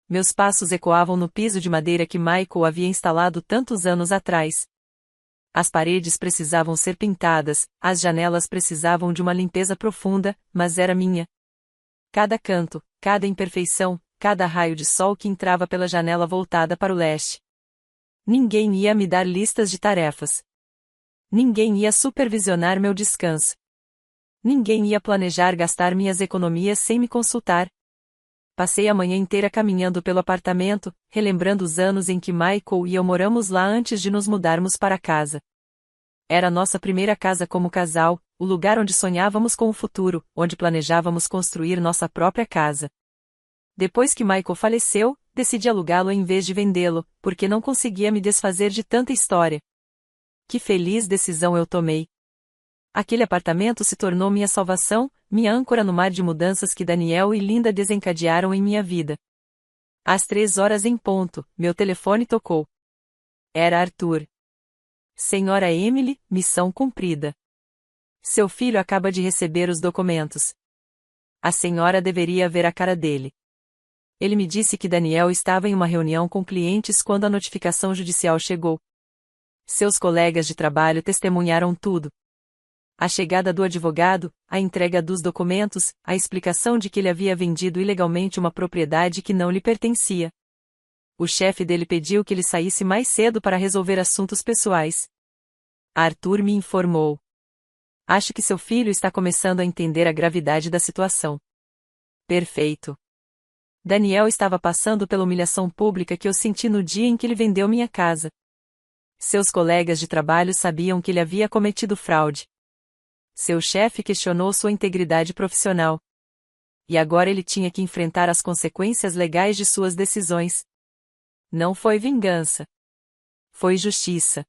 Meus passos ecoavam no piso de madeira que Michael havia instalado tantos anos atrás. As paredes precisavam ser pintadas, as janelas precisavam de uma limpeza profunda, mas era minha. Cada canto, cada imperfeição, cada raio de sol que entrava pela janela voltada para o leste. Ninguém ia me dar listas de tarefas. Ninguém ia supervisionar meu descanso. Ninguém ia planejar gastar minhas economias sem me consultar. Passei a manhã inteira caminhando pelo apartamento, relembrando os anos em que Michael e eu moramos lá antes de nos mudarmos para casa. Era nossa primeira casa como casal, o lugar onde sonhávamos com o futuro, onde planejávamos construir nossa própria casa. Depois que Michael faleceu, decidi alugá-lo em vez de vendê-lo, porque não conseguia me desfazer de tanta história. Que feliz decisão eu tomei! Aquele apartamento se tornou minha salvação, minha âncora no mar de mudanças que Daniel e Linda desencadearam em minha vida. Às 3 horas em ponto, meu telefone tocou. Era Arthur. Senhora Emily, missão cumprida. Seu filho acaba de receber os documentos. A senhora deveria ver a cara dele. Ele me disse que Daniel estava em uma reunião com clientes quando a notificação judicial chegou. Seus colegas de trabalho testemunharam tudo. A chegada do advogado, a entrega dos documentos, a explicação de que ele havia vendido ilegalmente uma propriedade que não lhe pertencia. O chefe dele pediu que ele saísse mais cedo para resolver assuntos pessoais. Arthur me informou. Acho que seu filho está começando a entender a gravidade da situação. Perfeito. Daniel estava passando pela humilhação pública que eu senti no dia em que ele vendeu minha casa. Seus colegas de trabalho sabiam que ele havia cometido fraude. Seu chefe questionou sua integridade profissional. E agora ele tinha que enfrentar as consequências legais de suas decisões. Não foi vingança. Foi justiça.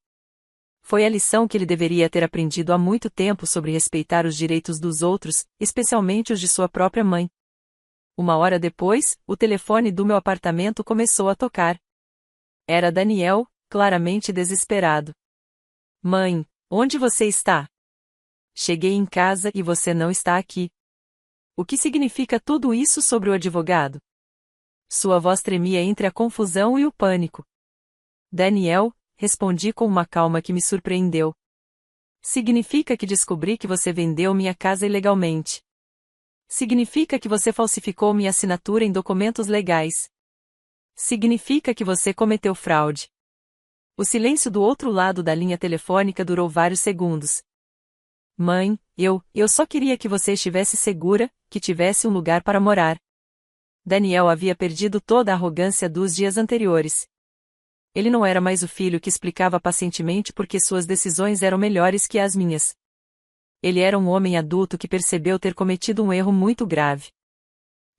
Foi a lição que ele deveria ter aprendido há muito tempo sobre respeitar os direitos dos outros, especialmente os de sua própria mãe. 1 hora depois, o telefone do meu apartamento começou a tocar. Era Daniel, claramente desesperado. Mãe, onde você está? Cheguei em casa e você não está aqui. O que significa tudo isso sobre o advogado? Sua voz tremia entre a confusão e o pânico. Daniel, respondi com uma calma que me surpreendeu. Significa que descobri que você vendeu minha casa ilegalmente. Significa que você falsificou minha assinatura em documentos legais. Significa que você cometeu fraude. O silêncio do outro lado da linha telefônica durou vários segundos. Mãe, eu só queria que você estivesse segura, que tivesse um lugar para morar. Daniel havia perdido toda a arrogância dos dias anteriores. Ele não era mais o filho que explicava pacientemente porque suas decisões eram melhores que as minhas. Ele era um homem adulto que percebeu ter cometido um erro muito grave.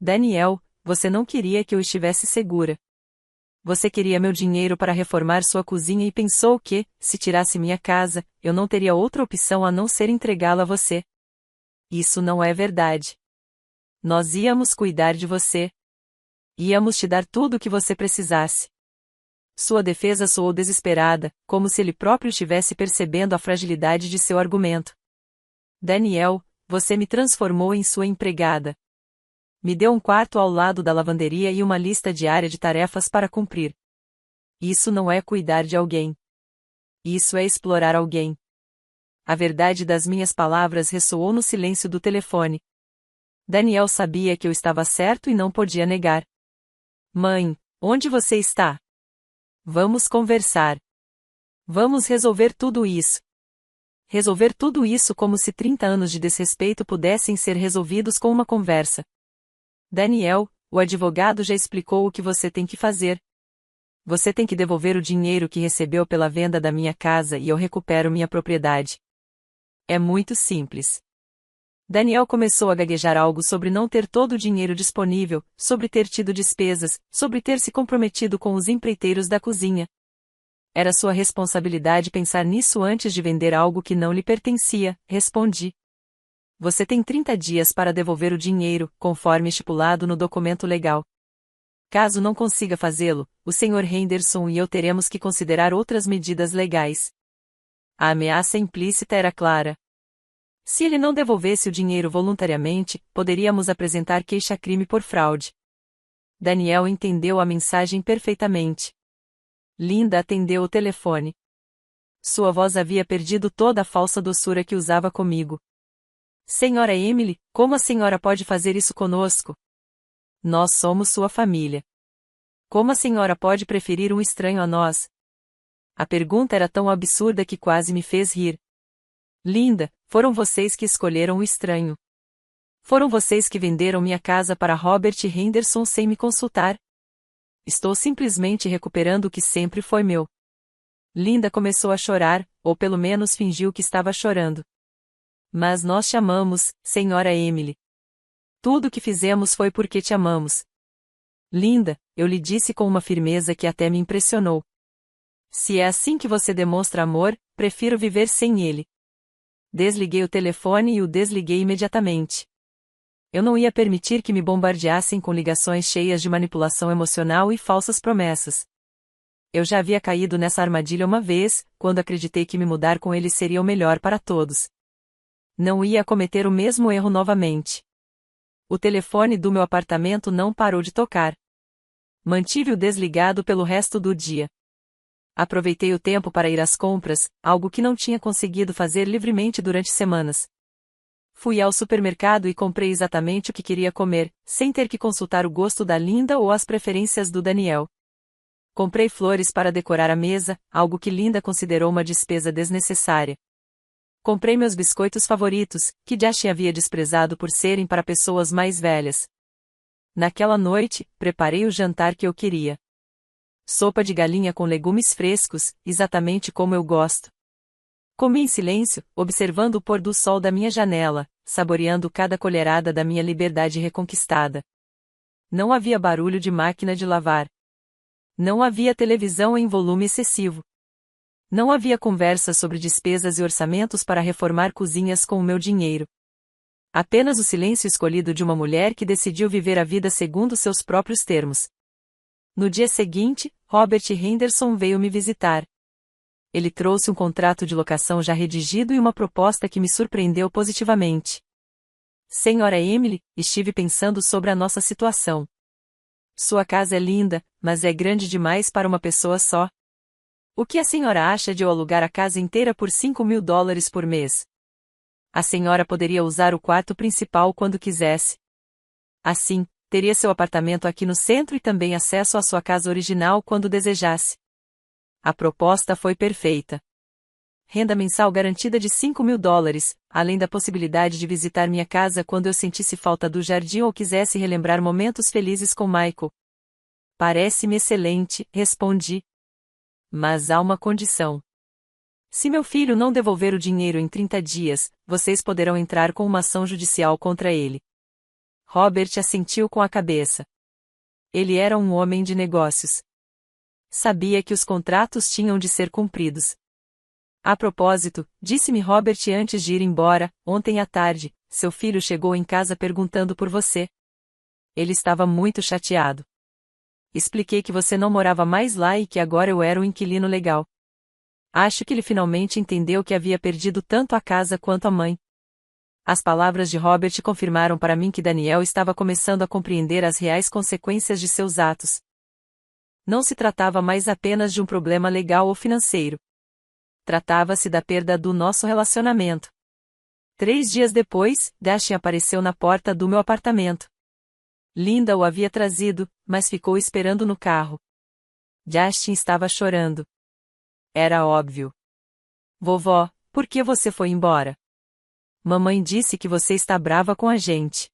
Daniel, você não queria que eu estivesse segura. Você queria meu dinheiro para reformar sua cozinha e pensou que, se tirasse minha casa, eu não teria outra opção a não ser entregá-la a você. Isso não é verdade. Nós íamos cuidar de você. Íamos te dar tudo o que você precisasse. Sua defesa soou desesperada, como se ele próprio estivesse percebendo a fragilidade de seu argumento. Daniel, você me transformou em sua empregada. Me deu um quarto ao lado da lavanderia e uma lista diária de tarefas para cumprir. Isso não é cuidar de alguém. Isso é explorar alguém. A verdade das minhas palavras ressoou no silêncio do telefone. Daniel sabia que eu estava certo e não podia negar. Mãe, onde você está? Vamos conversar. Vamos resolver tudo isso. Resolver tudo isso como se 30 anos de desrespeito pudessem ser resolvidos com uma conversa. Daniel, o advogado já explicou o que você tem que fazer. Você tem que devolver o dinheiro que recebeu pela venda da minha casa e eu recupero minha propriedade. É muito simples. Daniel começou a gaguejar algo sobre não ter todo o dinheiro disponível, sobre ter tido despesas, sobre ter se comprometido com os empreiteiros da cozinha. Era sua responsabilidade pensar nisso antes de vender algo que não lhe pertencia, respondi. Você tem 30 dias para devolver o dinheiro, conforme estipulado no documento legal. Caso não consiga fazê-lo, o Sr. Henderson e eu teremos que considerar outras medidas legais. A ameaça implícita era clara. Se ele não devolvesse o dinheiro voluntariamente, poderíamos apresentar queixa-crime por fraude. Daniel entendeu a mensagem perfeitamente. Linda atendeu o telefone. Sua voz havia perdido toda a falsa doçura que usava comigo. Senhora Emily, como a senhora pode fazer isso conosco? Nós somos sua família. Como a senhora pode preferir um estranho a nós? A pergunta era tão absurda que quase me fez rir. Linda, foram vocês que escolheram o estranho. Foram vocês que venderam minha casa para Robert Henderson sem me consultar. Estou simplesmente recuperando o que sempre foi meu. Linda começou a chorar, ou pelo menos fingiu que estava chorando. Mas nós te amamos, senhora Emily. Tudo o que fizemos foi porque te amamos. Linda, eu lhe disse com uma firmeza que até me impressionou. Se é assim que você demonstra amor, prefiro viver sem ele. Desliguei o telefone e o desliguei imediatamente. Eu não ia permitir que me bombardeassem com ligações cheias de manipulação emocional e falsas promessas. Eu já havia caído nessa armadilha uma vez, quando acreditei que me mudar com ele seria o melhor para todos. Não ia cometer o mesmo erro novamente. O telefone do meu apartamento não parou de tocar. Mantive-o desligado pelo resto do dia. Aproveitei o tempo para ir às compras, algo que não tinha conseguido fazer livremente durante semanas. Fui ao supermercado e comprei exatamente o que queria comer, sem ter que consultar o gosto da Linda ou as preferências do Daniel. Comprei flores para decorar a mesa, algo que Linda considerou uma despesa desnecessária. Comprei meus biscoitos favoritos, que Josh havia desprezado por serem para pessoas mais velhas. Naquela noite, preparei o jantar que eu queria. Sopa de galinha com legumes frescos, exatamente como eu gosto. Comi em silêncio, observando o pôr do sol da minha janela, saboreando cada colherada da minha liberdade reconquistada. Não havia barulho de máquina de lavar. Não havia televisão em volume excessivo. Não havia conversas sobre despesas e orçamentos para reformar cozinhas com o meu dinheiro. Apenas o silêncio escolhido de uma mulher que decidiu viver a vida segundo seus próprios termos. No dia seguinte, Robert Henderson veio me visitar. Ele trouxe um contrato de locação já redigido e uma proposta que me surpreendeu positivamente. Senhora Emily, estive pensando sobre a nossa situação. Sua casa é linda, mas é grande demais para uma pessoa só. O que a senhora acha de eu alugar a casa inteira por $5.000 por mês? A senhora poderia usar o quarto principal quando quisesse. Assim, teria seu apartamento aqui no centro e também acesso à sua casa original quando desejasse. A proposta foi perfeita. Renda mensal garantida de $5.000, além da possibilidade de visitar minha casa quando eu sentisse falta do jardim ou quisesse relembrar momentos felizes com Michael. Parece-me excelente, respondi. Mas há uma condição. Se meu filho não devolver o dinheiro em 30 dias, vocês poderão entrar com uma ação judicial contra ele. Robert assentiu com a cabeça. Ele era um homem de negócios. Sabia que os contratos tinham de ser cumpridos. A propósito, disse-me Robert antes de ir embora, ontem à tarde, seu filho chegou em casa perguntando por você. Ele estava muito chateado. Expliquei que você não morava mais lá e que agora eu era o inquilino legal. Acho que ele finalmente entendeu que havia perdido tanto a casa quanto a mãe. As palavras de Robert confirmaram para mim que Daniel estava começando a compreender as reais consequências de seus atos. Não se tratava mais apenas de um problema legal ou financeiro. Tratava-se da perda do nosso relacionamento. 3 dias depois, Dashin apareceu na porta do meu apartamento. Linda o havia trazido, mas ficou esperando no carro. Dashin estava chorando. Era óbvio. Vovó, por que você foi embora? Mamãe disse que você está brava com a gente.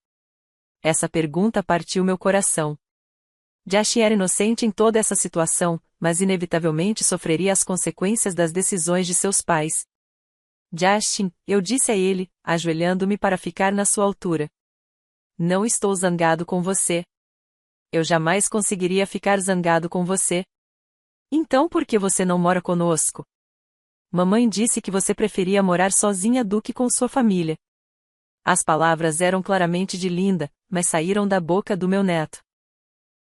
Essa pergunta partiu meu coração. Dashin era inocente em toda essa situação, mas inevitavelmente sofreria as consequências das decisões de seus pais. Dashin, eu disse a ele, ajoelhando-me para ficar na sua altura. Não estou zangado com você. Eu jamais conseguiria ficar zangado com você. Então por que você não mora conosco? Mamãe disse que você preferia morar sozinha do que com sua família. As palavras eram claramente de Linda, mas saíram da boca do meu neto.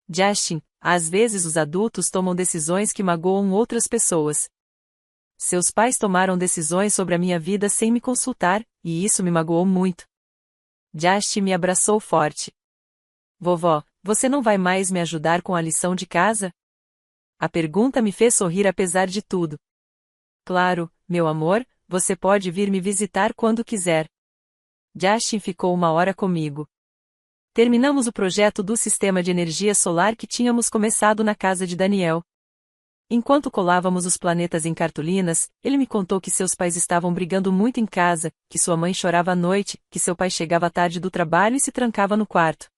Dashin, às vezes os adultos tomam decisões que magoam outras pessoas. Seus pais tomaram decisões sobre a minha vida sem me consultar, e isso me magoou muito. Dashin me abraçou forte. Vovó, você não vai mais me ajudar com a lição de casa? A pergunta me fez sorrir apesar de tudo. Claro, meu amor, você pode vir me visitar quando quiser. Dashin ficou 1 hora comigo. Terminamos o projeto do sistema de energia solar que tínhamos começado na casa de Daniel. Enquanto colávamos os planetas em cartolinas, ele me contou que seus pais estavam brigando muito em casa, que sua mãe chorava à noite, que seu pai chegava tarde do trabalho e se trancava no quarto.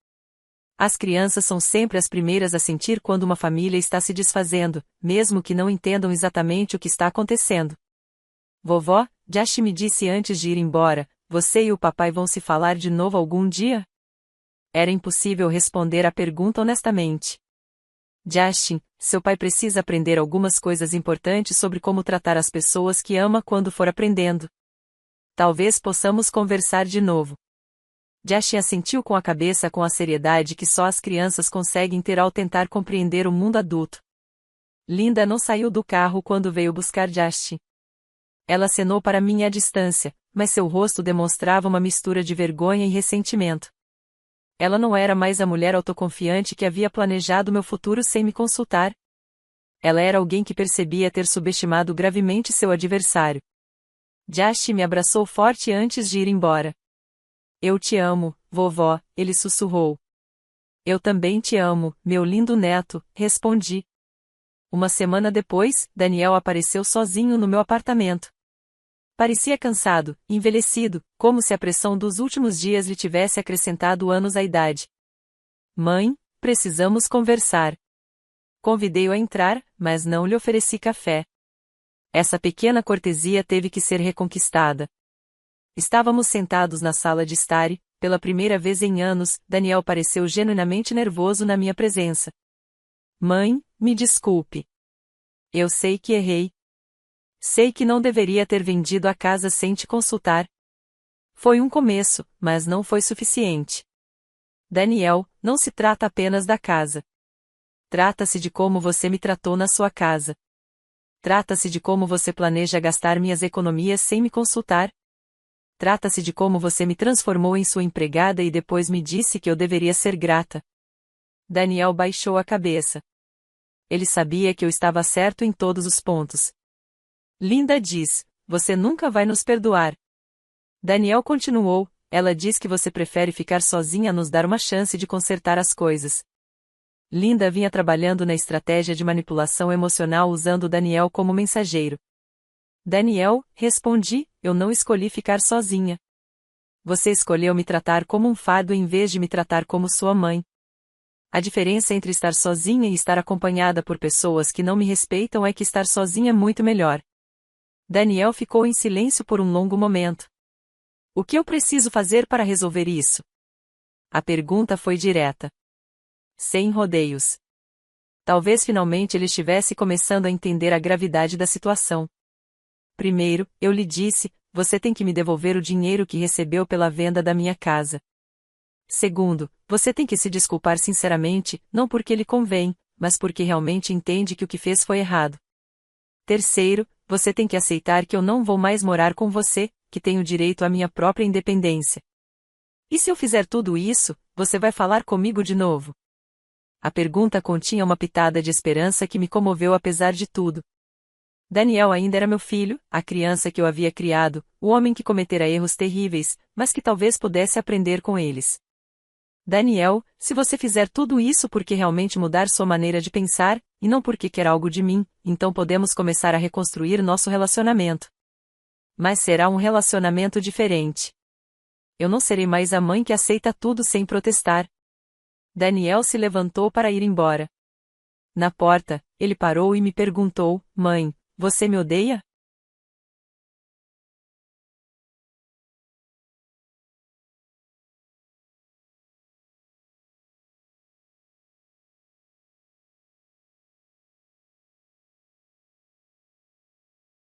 As crianças são sempre as primeiras a sentir quando uma família está se desfazendo, mesmo que não entendam exatamente o que está acontecendo. Vovó, Dashin me disse antes de ir embora, você e o papai vão se falar de novo algum dia? Era impossível responder a pergunta honestamente. Justin, seu pai precisa aprender algumas coisas importantes sobre como tratar as pessoas que ama quando for aprendendo. Talvez possamos conversar de novo. Justin assentiu com a cabeça com a seriedade que só as crianças conseguem ter ao tentar compreender o mundo adulto. Linda não saiu do carro quando veio buscar Justin. Ela acenou para mim à distância, mas seu rosto demonstrava uma mistura de vergonha e ressentimento. Ela não era mais a mulher autoconfiante que havia planejado meu futuro sem me consultar. Ela era alguém que percebia ter subestimado gravemente seu adversário. Justin me abraçou forte antes de ir embora. Eu te amo, vovó, ele sussurrou. Eu também te amo, meu lindo neto, respondi. Uma semana depois, Daniel apareceu sozinho no meu apartamento. Parecia cansado, envelhecido, como se a pressão dos últimos dias lhe tivesse acrescentado anos à idade. Mãe, precisamos conversar. Convidei-o a entrar, mas não lhe ofereci café. Essa pequena cortesia teve que ser reconquistada. Estávamos sentados na sala de estar e, pela primeira vez em anos, Daniel pareceu genuinamente nervoso na minha presença. Mãe, me desculpe. Eu sei que errei. Sei que não deveria ter vendido a casa sem te consultar. Foi um começo, mas não foi suficiente. Daniel, não se trata apenas da casa. Trata-se de como você me tratou na sua casa. Trata-se de como você planeja gastar minhas economias sem me consultar. Trata-se de como você me transformou em sua empregada e depois me disse que eu deveria ser grata. Daniel baixou a cabeça. Ele sabia que eu estava certo em todos os pontos. Linda diz, você nunca vai nos perdoar. Daniel continuou, ela diz que você prefere ficar sozinha a nos dar uma chance de consertar as coisas. Linda vinha trabalhando na estratégia de manipulação emocional usando Daniel como mensageiro. Daniel, respondi, eu não escolhi ficar sozinha. Você escolheu me tratar como um fardo em vez de me tratar como sua mãe. A diferença entre estar sozinha e estar acompanhada por pessoas que não me respeitam é que estar sozinha é muito melhor. Daniel ficou em silêncio por um longo momento. O que eu preciso fazer para resolver isso? A pergunta foi direta. Sem rodeios. Talvez finalmente ele estivesse começando a entender a gravidade da situação. Primeiro, eu lhe disse, você tem que me devolver o dinheiro que recebeu pela venda da minha casa. Segundo, você tem que se desculpar sinceramente, não porque lhe convém, mas porque realmente entende que o que fez foi errado. Terceiro, você tem que aceitar que eu não vou mais morar com você, que tenho direito à minha própria independência. E se eu fizer tudo isso, você vai falar comigo de novo? A pergunta continha uma pitada de esperança que me comoveu apesar de tudo. Daniel ainda era meu filho, a criança que eu havia criado, o homem que cometera erros terríveis, mas que talvez pudesse aprender com eles. Daniel, se você fizer tudo isso porque realmente mudar sua maneira de pensar, e não porque quer algo de mim, então podemos começar a reconstruir nosso relacionamento. Mas será um relacionamento diferente. Eu não serei mais a mãe que aceita tudo sem protestar. Daniel se levantou para ir embora. Na porta, ele parou e me perguntou, mãe, você me odeia?